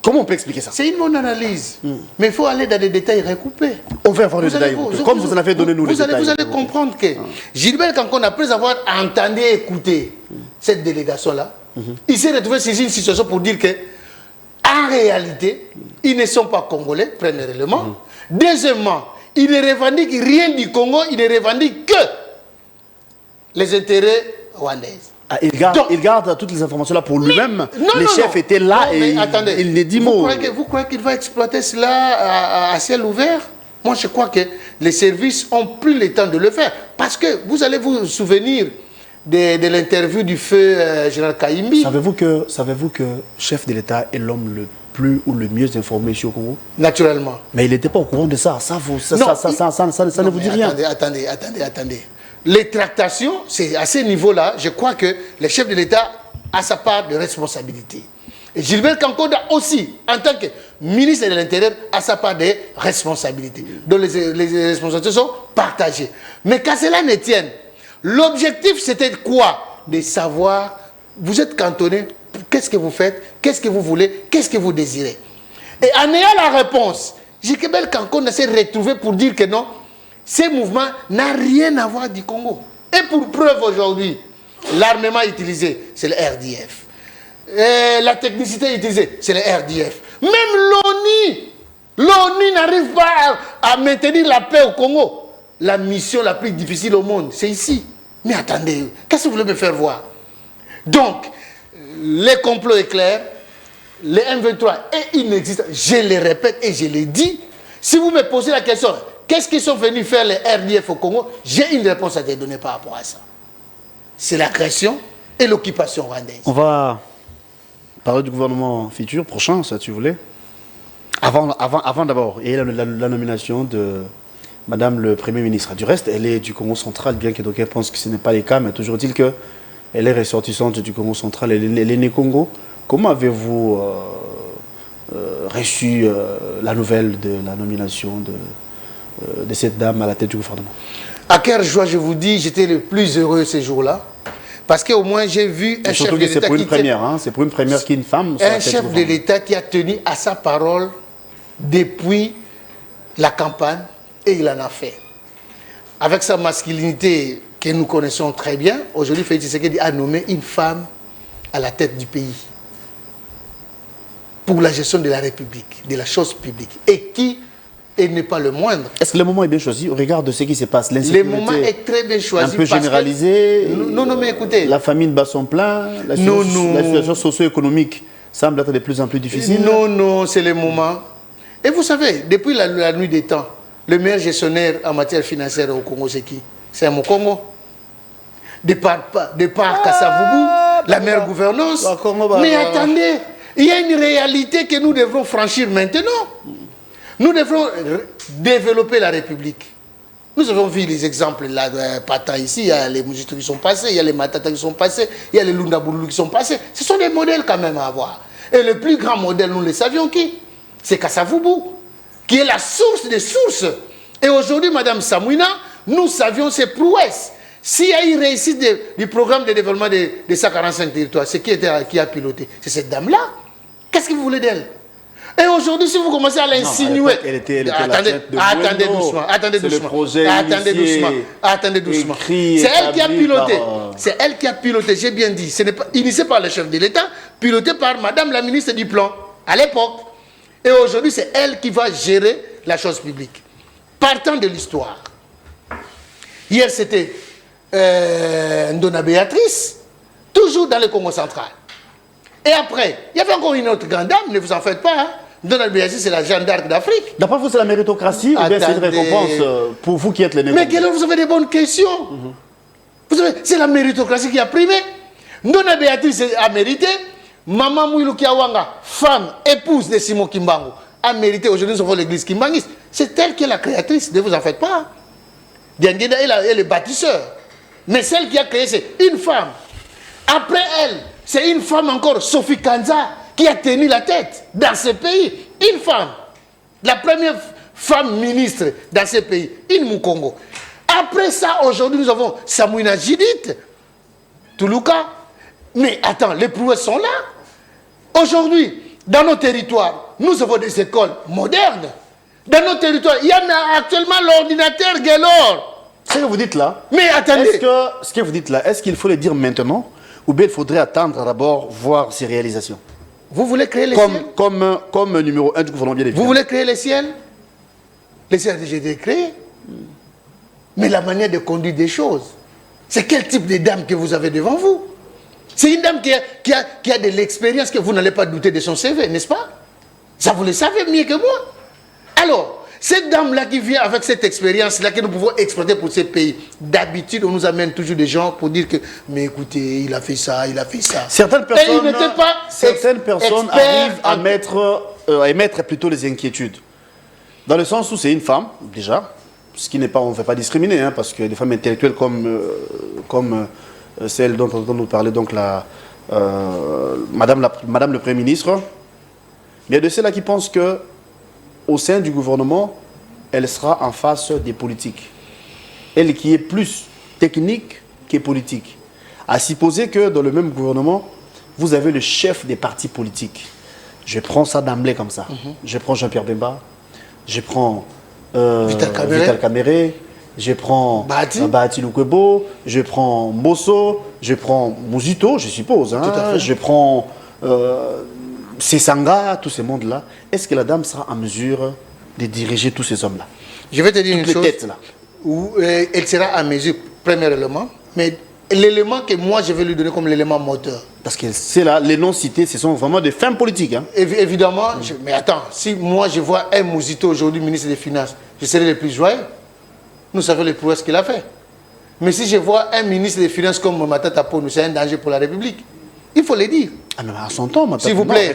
comment on peut expliquer ça? C'est une bonne analyse. Mais il faut aller dans des détails recoupés. On va avoir des détails recoupés. Comme vous en avez donné nous les détails. Vous allez comprendre que Gilbert Kankonda, après avoir entendu et écouté cette délégation-là, il s'est retrouvé saisi une situation pour dire que en réalité, ils ne sont pas congolais, premièrement. Deuxièmement, ils ne revendiquent rien du Congo, ils ne revendiquent que les intérêts rwandais. Ah, il garde toutes les informations là pour lui-même. Les chefs étaient là et il ne dit mot. Vous croyez qu'il va exploiter cela à ciel ouvert? Moi, je crois que les services ont plus le temps de le faire. Parce que vous allez vous souvenir de l'interview du feu général Kaimbi. Savez-vous que chef de l'État est l'homme le plus ou le mieux informé ici au Congo? Naturellement. Mais il n'était pas au courant de ça. Ça ne vous dit rien. Attendez. Les tractations, c'est à ce niveau-là, je crois que le chef de l'État a sa part de responsabilité. Et Gilbert Kankonda aussi, en tant que ministre de l'Intérieur, a sa part de responsabilité. Donc les responsabilités sont partagées. Mais qu'à cela ne tienne, l'objectif c'était quoi? De savoir, vous êtes cantonné, qu'est-ce que vous faites, qu'est-ce que vous voulez, qu'est-ce que vous désirez. Et en ayant la réponse, Gilbert Kankonda s'est retrouvé pour dire que non, ces mouvements n'ont rien à voir du Congo. Et pour preuve aujourd'hui, l'armement utilisé, c'est le RDF. Et la technicité utilisée, c'est le RDF. Même l'ONU n'arrive pas à maintenir la paix au Congo. La mission la plus difficile au monde, c'est ici. Mais attendez, qu'est-ce que vous voulez me faire voir? Donc, les complots est clair, les M23 est inexistant. Je le répète et je le dis. Si vous me posez la question, qu'est-ce qu'ils sont venus faire les RDF au Congo? J'ai une réponse à te donner par rapport à ça. C'est l'agression et l'occupation rwandaise. On va parler du gouvernement futur, prochain, ça tu voulais. Avant d'abord, il y a la nomination de Madame le Premier ministre. Du reste, elle est du Congo central, bien que d'aucuns pensent que ce n'est pas le cas, mais toujours est-il qu'elle est ressortissante du Congo central, elle est née Congo. Comment avez-vous reçu la nouvelle de la nomination de cette dame à la tête du gouvernement? À quelle joie, je vous dis, j'étais le plus heureux ces jours-là. Parce qu'au moins, j'ai vu un chef de l'État. C'est pour une première, hein? C'est pour une première qu'une femme. Un chef de l'État qui a tenu à sa parole depuis la campagne, et il en a fait. Avec sa masculinité que nous connaissons très bien, aujourd'hui, Félix Tshisekedi a nommé une femme à la tête du pays pour la gestion de la République, de la chose publique, et qui n'est pas le moindre. Est-ce que le moment est bien choisi au regard de ce qui se passe? Le moment est très bien choisi. Un peu généralisé. Non, mais écoutez. La famine bat son plein, la situation socio-économique semble être de plus en plus difficile. Non, c'est le moment. Et vous savez, depuis la nuit des temps, le meilleur gestionnaire en matière financière au Congo, c'est qui? C'est mon Congo. De par Kassavoubou, la meilleure gouvernance. Mais attendez, il y a une réalité que nous devrons franchir maintenant. Nous devrons développer la République. Nous avons vu les exemples là, Pata ici, il y a les Moujito qui sont passés, il y a les Matata qui sont passés, il y a les Lundaboulou qui sont passés. Ce sont des modèles quand même à avoir. Et le plus grand modèle, nous le savions qui? C'est Kassavoubou, qui est la source des sources. Et aujourd'hui, Madame Samouina, nous savions ses prouesses. S'il y a une réussite du programme de développement de 145 territoires, c'est qui a piloté? C'est cette dame-là. Qu'est-ce que vous voulez d'elle? Et aujourd'hui, si vous commencez à l'insinuer... Attendez doucement. C'est elle qui a piloté. C'est elle qui a piloté, j'ai bien dit. Ce n'est pas initié par le chef de l'État, piloté par Madame la ministre du Plan, à l'époque. Et aujourd'hui, c'est elle qui va gérer la chose publique. Partant de l'histoire. Hier, c'était Ndona Béatrice, toujours dans le Congo central. Et après, il y avait encore une autre grande dame, ne vous en faites pas, hein. Donald Béatrice, c'est la Jeanne d'Arc d'Afrique. D'après vous, c'est la méritocratie ou bien c'est une récompense pour vous qui êtes les négociateurs? Mais vous avez des bonnes questions. Vous savez, c'est la méritocratie qui a primé. Donald Béatrice a mérité. Maman Mouilou Kiawanga, femme, épouse de Simon Kimbangu, a mérité. Aujourd'hui, nous avons l'église kimbangiste. C'est elle qui est la créatrice, ne vous en faites pas. Diangueda est le bâtisseur. Mais celle qui a créé, c'est une femme. Après elle, c'est une femme encore, Sophie Kanza, qui a tenu la tête dans ce pays. Une femme. La première femme ministre dans ce pays. Une Mukongo. Après ça, aujourd'hui, nous avons Samouina Judith, Toulouka. Mais attends, les prouesses sont là. Aujourd'hui, dans nos territoires, nous avons des écoles modernes. Dans nos territoires, il y en a actuellement l'ordinateur Gaylor. Ce que vous dites là, mais attendez. Ce que vous dites là, est-ce qu'il faut le dire maintenant ou bien il faudrait attendre d'abord voir ces réalisations? Vous voulez créer les ciels? Comme numéro 1 du gouvernement, bien évidemment. Vous voulez créer les ciels? Les ciels ont déjà été créés. Mais la manière de conduire des choses, c'est quel type de dame que vous avez devant vous? C'est une dame qui a de l'expérience que vous n'allez pas douter de son CV, n'est-ce pas? Ça, vous le savez mieux que moi. Alors, cette dame-là qui vient avec cette expérience-là que nous pouvons exploiter pour ces pays, d'habitude, on nous amène toujours des gens pour dire que, mais écoutez, il a fait ça, il a fait ça. Certaines personnes, arrivent à émettre plutôt les inquiétudes. Dans le sens où c'est une femme, déjà, ce qui n'est pas, on ne fait pas discriminer, hein, parce que des femmes intellectuelles comme celle dont nous parlait donc Madame le Premier ministre, il y a de ceux-là qui pensent que au sein du gouvernement, elle sera en face des politiques. Elle qui est plus technique que politique. À supposer que dans le même gouvernement, vous avez le chef des partis politiques. Je prends ça d'emblée comme ça. Je prends Jean-Pierre Bemba, je prends Vital Kamere, je prends Bahati Lukwebo, je prends Mosso, je prends Mouzito, je suppose. Hein, je prends... Sesanga, tous ces mondes-là, est-ce que la dame sera en mesure de diriger tous ces hommes-là? Je vais te dire une chose. Là. Où elle sera en mesure, premier élément, mais l'élément que moi je vais lui donner comme l'élément moteur. Parce que c'est là, les noms cités, ce sont vraiment des femmes politiques. Hein. Évidemment, mais attends, si moi je vois un Mouzito aujourd'hui, ministre des Finances, je serai le plus joyeux. Nous savons les prouesses qu'il a fait. Mais si je vois un ministre des Finances comme Matata Ponu, c'est un danger pour la République. Il faut le dire. Ah mais à son temps, Matata, s'il vous plaît,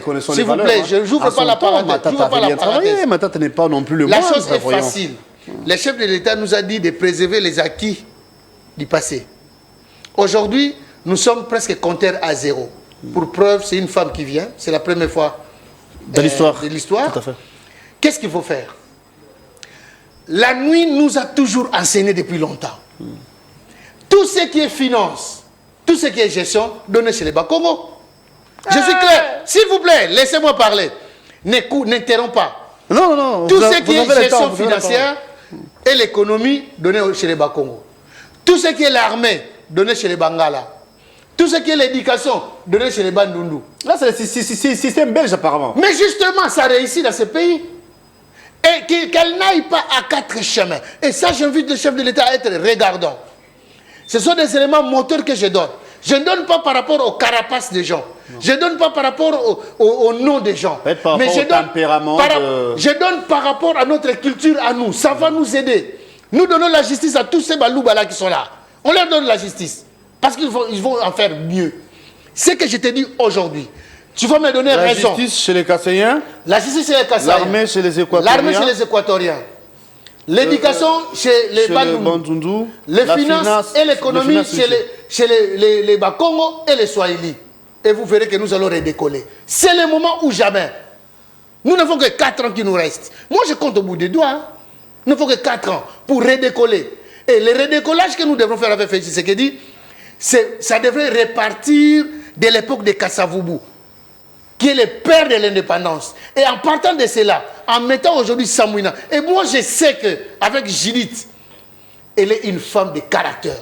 je n'ouvre pas la parenthèse. Matata n'est pas non plus le La chose est facile. Le chef de l'État nous a dit de préserver les acquis du passé. Aujourd'hui, nous sommes presque compteurs à zéro. Pour preuve, c'est une femme qui vient. C'est la première fois de l'histoire. Tout à fait. Qu'est-ce qu'il faut faire? La nuit nous a toujours enseigné depuis longtemps. Tout ce qui est finance, tout ce qui est gestion, donnez chez les Bakongo. Je suis clair. S'il vous plaît, laissez-moi parler. N'interromps pas. Non, non. Tout ce qui est gestion financière et l'économie, donnez chez les Bakongo. Tout ce qui est l'armée, donnez chez les Bangala. Tout ce qui est l'éducation, donnez chez les Bandundu. Là, c'est le système belge apparemment. Mais justement, ça réussit dans ce pays. Et qu'elle n'aille pas à quatre chemins. Et ça, j'invite le chef de l'État à être regardant. Ce sont des éléments moteurs que je donne. Je ne donne pas par rapport aux carapaces des gens. Non. Je ne donne pas par rapport au nom des gens. Mais je donne par rapport à notre culture, à nous. Ça va nous aider. Nous donnons la justice à tous ces balouba-là qui sont là. On leur donne la justice. Parce qu'ils vont en faire mieux. Ce que je te dis aujourd'hui, tu vas me donner raison. La justice chez les Kassaïens. La justice chez les Kassaïens. L'armée chez les Équatoriens. L'armée chez les Équatoriens. L'éducation chez les Bandundu. Les finances et l'économie chez les Bakongo et les Swahili. Et vous verrez que nous allons redécoller. C'est le moment ou jamais. Nous n'avons que 4 ans qui nous restent. Moi, je compte au bout des doigts. Hein. Nous n'avons que 4 ans pour redécoller. Et le redécollage que nous devrons faire avec Félix Tshisekedi, ça devrait repartir de l'époque de Kasavubu, qui est le père de l'indépendance. Et en partant de cela, en mettant aujourd'hui Samouina, et moi je sais qu'avec Judith, elle est une femme de caractère,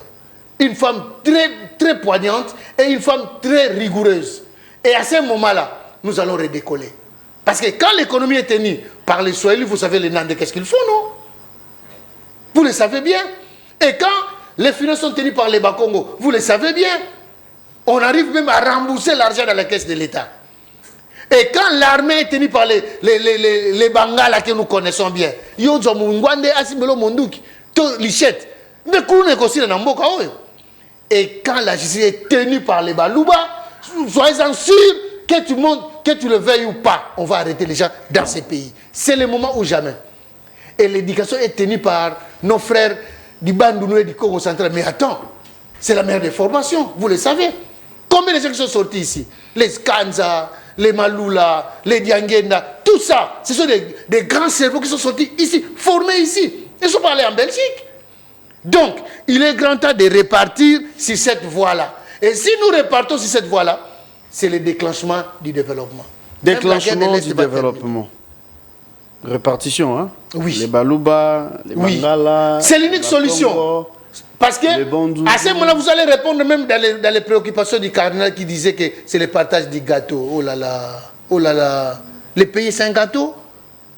une femme très, très poignante et une femme très rigoureuse. Et à ce moment-là, nous allons redécoller. Parce que quand l'économie est tenue par les Swahili, vous savez les Nandais, qu'est-ce qu'ils font, non? Vous le savez bien. Et quand les finances sont tenues par les Bakongo, vous le savez bien. On arrive même à rembourser l'argent dans la caisse de l'État. Et quand l'armée est tenue par les Bangala que nous connaissons bien, et quand la justice est tenue par les Balouba, soyez-en sûrs que tu le veuilles ou pas, on va arrêter les gens dans ces pays. C'est le moment ou jamais. Et l'éducation est tenue par nos frères du Bandounou et du Congo central. Mais attends, c'est la meilleure des formations, vous le savez. Combien de gens qui sont sortis ici? Les Skanza, les Malula, les Diangenda, tout ça, ce sont des grands cerveaux qui sont sortis ici, formés ici. Ils sont pas allés en Belgique. Donc, il est grand temps de repartir sur cette voie-là. Et si nous repartons sur cette voie-là, c'est le déclenchement du développement. Déclenchement du développement. Répartition, hein? Oui. Les Balouba, les Bangala. C'est l'unique solution. Parce que, à ce moment-là, vous allez répondre même dans les préoccupations du cardinal qui disait que c'est le partage du gâteau. Oh là là, oh là là. Le pays, c'est un gâteau?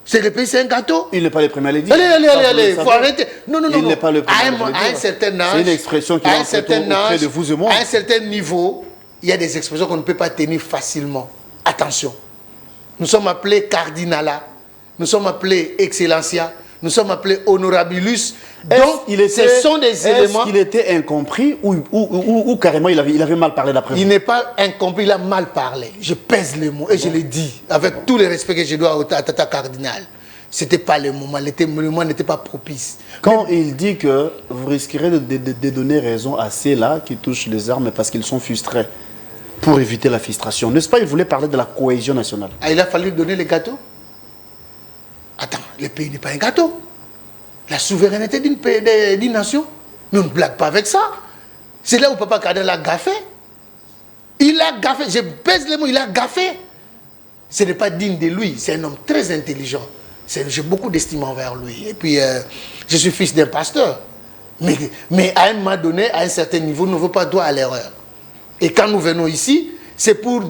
C'est le pays, c'est un gâteau? Il n'est pas le premier à le dire. Allez, il faut arrêter. Non. Il n'est pas le premier à le dire. À un certain âge, c'est une expression qui est auprès de vous et moi. À un certain niveau, il y a des expressions qu'on ne peut pas tenir facilement. Attention. Nous sommes appelés cardinala. Nous sommes appelés excellencia. Nous sommes appelés honorabilis. Donc, ce sont des éléments... Est-ce qu'il était incompris ou carrément il avait mal parlé d'après vous? Il n'est pas incompris, il a mal parlé. Je pèse les mots et je le dis avec tout le respect que je dois à Tata Cardinal. Ce n'était pas le moment, le moment n'était pas propice. Quand il dit que vous risquerez de donner raison à ceux-là qui touchent les armes parce qu'ils sont frustrés pour éviter la frustration, n'est-ce pas? Il voulait parler de la cohésion nationale. Ah, il a fallu donner les gâteaux? Attends, le pays n'est pas un gâteau. La souveraineté d'une nation, nous ne blague pas avec ça. C'est là où Papa Kadel a gaffé. Il a gaffé, je pèse les mots, il a gaffé. Ce n'est pas digne de lui, c'est un homme très intelligent. J'ai beaucoup d'estime envers lui. Et puis, je suis fils d'un pasteur. Mais à un moment donné, à un certain niveau, nous ne veut pas droit à l'erreur. Et quand nous venons ici, c'est pour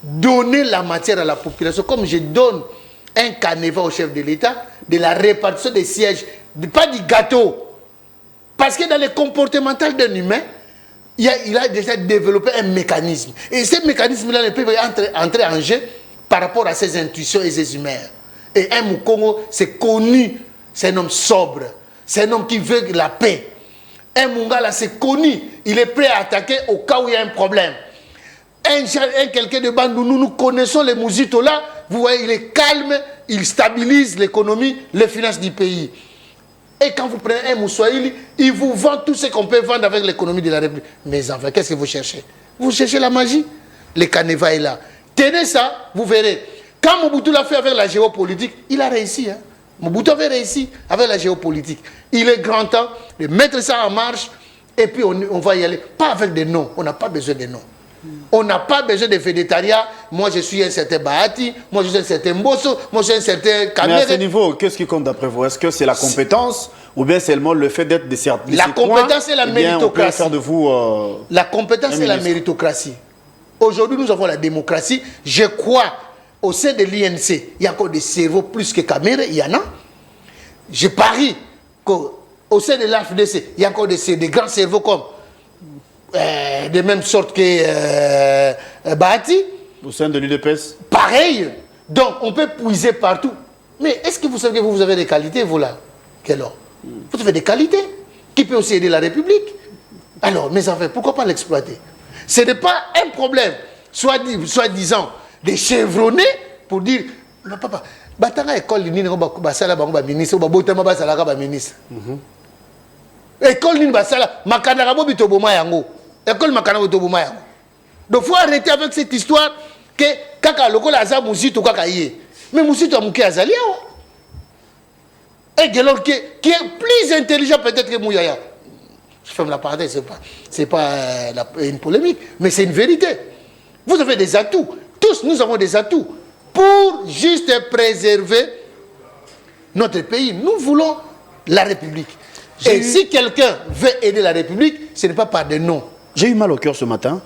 donner la matière à la population. Comme je donne un canevas au chef de l'État, de la répartition des sièges, pas du gâteau. Parce que dans le comportemental d'un humain, il a déjà développé un mécanisme. Et ce mécanisme-là ne peut pas entrer en jeu par rapport à ses intuitions et ses humeurs. Et un Mukongo, c'est connu, c'est un homme sobre, c'est un homme qui veut la paix. Un Mungala, c'est connu, il est prêt à attaquer au cas où il y a un problème. Quelqu'un de Bandounou, nous connaissons les Mouzitos là, vous voyez, il est calme, il stabilise l'économie, les finances du pays. Et quand vous prenez un Moussoaïli, il vous vend tout ce qu'on peut vendre avec l'économie de la République. Mes enfants, qu'est-ce que vous cherchez? Vous cherchez la magie? Le canevas est là. Tenez ça, vous verrez. Quand Mobutu l'a fait avec la géopolitique, il a réussi. Hein. Mobutu avait réussi avec la géopolitique. Il est grand temps de mettre ça en marche et puis on va y aller. Pas avec des noms. On n'a pas besoin de noms. On n'a pas besoin de fédétariat. Moi, je suis un certain Bahati. Moi, je suis un certain Mbosso. Moi, je suis un certain Kamere. Mais à ce niveau, qu'est-ce qui compte d'après vous? Est-ce que c'est la compétence ou bien seulement le fait d'être de ces La compétence et la méritocratie. On peut faire de vous, la compétence et la méritocratie. Aujourd'hui, nous avons la démocratie. Je crois, au sein de l'INC, il y a encore des cerveaux plus que Kamere. Il y en a. Je parie qu'au sein de l'AFDC, il y a encore des grands cerveaux comme de même sorte que Bahati. Au sein de l'UDPS. Pareil. Donc, on peut puiser partout. Mais est-ce que vous savez que vous avez des qualités, vous là? Alors, vous avez des qualités qui peuvent aussi aider la République. Alors, mes enfants, pourquoi pas l'exploiter? Ce n'est pas un problème, soi-disant, des chevronnés pour dire, non, papa, batanga école ni basala bango ba ministre ba botama basala ka ba ministre. École ni basala makana ka bobito boma yango. École makana bobito boma yango. Donc faut arrêter avec cette histoire que kaka lokola aza musito kaka yé. Mais musito amuki azali awa. Et Gelor qui est plus intelligent peut-être que Mouyaya. Je ferme la parenthèse, c'est pas une polémique, mais c'est une vérité. Vous avez des atouts. Tous, nous avons des atouts pour juste préserver notre pays. Nous voulons la République. Et si quelqu'un veut aider la République, ce n'est pas par des noms. J'ai eu mal au cœur ce matin.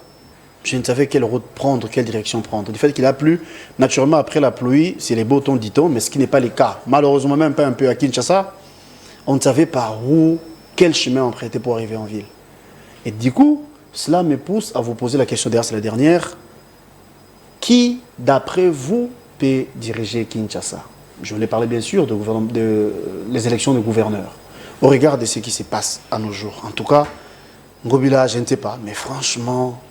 Je ne savais quelle route prendre, quelle direction prendre. Du fait qu'il a plu, naturellement, après la pluie, c'est les beaux temps, dit-on, mais ce qui n'est pas le cas. Malheureusement, même pas un peu à Kinshasa, on ne savait pas où, quel chemin emprunter pour arriver en ville. Et du coup, cela me pousse à vous poser la question, d'ailleurs c'est la dernière. Qui, d'après vous, peut diriger Kinshasa? Je voulais parler bien sûr de les élections de gouverneurs. Au regard de ce qui se passe à nos jours. En tout cas, Ngobila, je ne sais pas, mais franchement...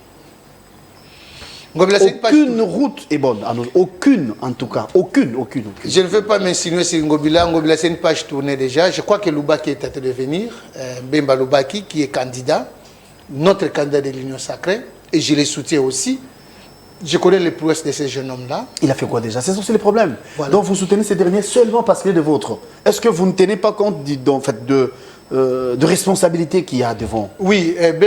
Aucune route est bonne. Aucune, en tout cas. Aucune. Je ne veux pas m'insinuer sur Ngobila. Ngobila, c'est une page tournée déjà. Je crois que Loubaki est en train de venir. Bemba Loubaki, qui est candidat. Notre candidat de l'Union Sacrée. Et je les soutiens aussi. Je connais les prouesses de ces jeunes hommes-là. Il a fait quoi déjà? C'est ça le problème. Voilà. Donc vous soutenez ces derniers seulement parce qu'il est de vôtre. Est-ce que vous ne tenez pas compte de responsabilité qu'il y a devant? Oui, c'est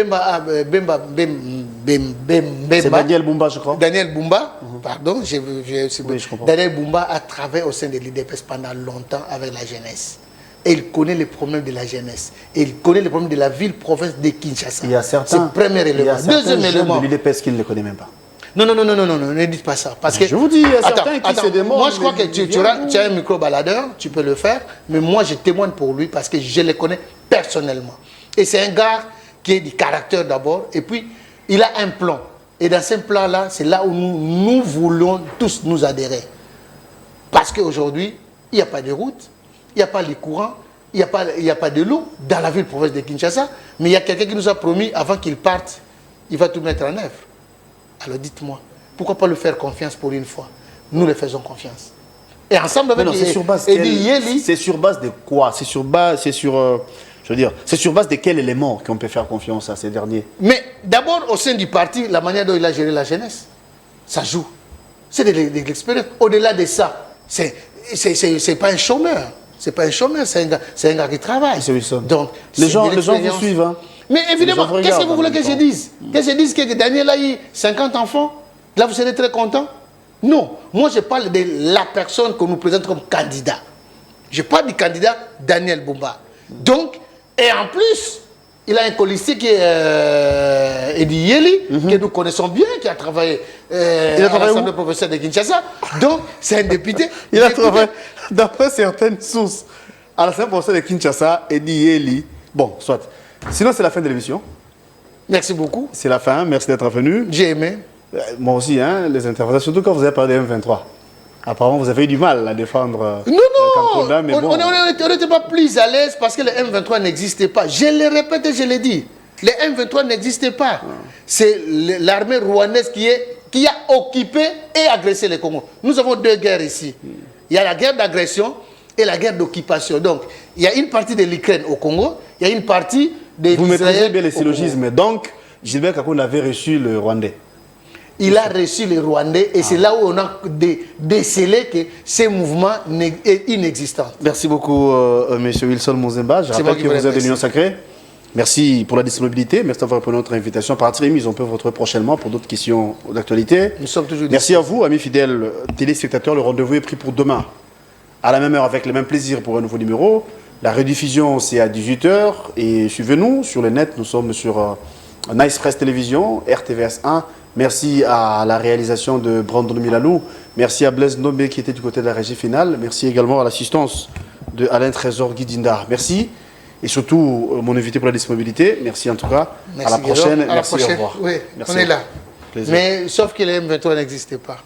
Daniel Bumba, je crois. Daniel Bumba, pardon, oui, je comprends. Daniel Bumba a travaillé au sein de l'IDPS pendant longtemps avec la jeunesse. Et il connaît les problèmes de la jeunesse. Et il connaît les problèmes de la ville-province de Kinshasa. Il y a certains, c'est le premier élément. Deuxième élément. De l'IDPS qui ne le connaît même pas. Non, ne dites pas ça. Parce que, je vous dis, il y a certains qui se demandent. Moi, je crois que tu as un micro-baladeur, tu peux le faire. Mais moi, je témoigne pour lui parce que je le connais personnellement. Et c'est un gars qui est du caractère d'abord. Et puis, il a un plan. Et dans ce plan-là, c'est là où nous voulons tous nous adhérer. Parce qu'aujourd'hui, il n'y a pas de route, il n'y a pas les courants, il n'y a pas de l'eau dans la ville-province de Kinshasa. Mais il y a quelqu'un qui nous a promis, avant qu'il parte, il va tout mettre en œuvre. Alors dites-moi, pourquoi pas le faire confiance pour une fois? Nous le faisons confiance. Et ensemble avec c'est sur base de quoi? C'est sur base de quel élément qu'on peut faire confiance à ces derniers? Mais d'abord, au sein du parti, la manière dont il a géré la jeunesse, ça joue. C'est de l'expérience. Au-delà de ça, c'est pas un chômeur. C'est pas un chômeur, c'est un gars qui travaille. Donc, les gens vous suivent. Hein. Mais évidemment, qu'est-ce que vous voulez que je dise? Que je dise que Daniel a eu 50 enfants? Là, vous serez très content? Non. Moi, je parle de la personne que nous présente comme candidat. Je parle du candidat Daniel Bumba. Donc, et en plus, il a un colistier qui est Edi Yeli, que nous connaissons bien, qui a travaillé à l'Assemblée professionnelle de Kinshasa. Donc, c'est un député. Il a travaillé, d'après certaines sources, à l'Assemblée professionnelle de Kinshasa, Edi Yeli. Bon, soit. Sinon, c'est la fin de l'émission. Merci beaucoup. C'est la fin. Merci d'être venu. J'ai aimé. Moi aussi, hein, les interventions, surtout quand vous avez parlé de M23. Apparemment, vous avez eu du mal à défendre. Non, mais bon. On n'était pas plus à l'aise parce que le M23 n'existait pas. Je le répète et je l'ai dit. Le M23 n'existait pas. C'est l'armée rwandaise qui a occupé et agressé le Congo. Nous avons deux guerres ici. Il y a la guerre d'agression et la guerre d'occupation. Donc, il y a une partie de l'Ukraine au Congo, il y a une partie de Vous maîtrisez bien les syllogismes. Donc, Gilbert Kakoun avait reçu le Rwandais. il a reçu les Rwandais et c'est là où on a décelé que ces mouvements est inexistant. Merci beaucoup, M. Wilson Monzemba. Je rappelle que vous êtes de l'Union Sacrée. Merci pour la disponibilité. Merci d'avoir répondu à notre invitation. Par remise, on peut vous retrouver prochainement pour d'autres questions d'actualité. Nous sommes toujours Merci à vous, amis fidèles téléspectateurs. Le rendez-vous est pris pour demain, à la même heure, avec le même plaisir pour un nouveau numéro. La rediffusion, c'est à 18 h. Et suivez-nous sur le net. Nous sommes sur Nice Press Télévision, RTVS 1. Merci à la réalisation de Brandon Milalou. Merci à Blaise Nobé qui était du côté de la régie finale. Merci également à l'assistance de Alain Trésor Guidinda. Merci. Et surtout, mon invité pour la disponibilité. Merci en tout cas. Merci, à la prochaine. Merci, au revoir. Oui, merci. On est là. Plaisir. Mais sauf que les M23 n'existaient pas.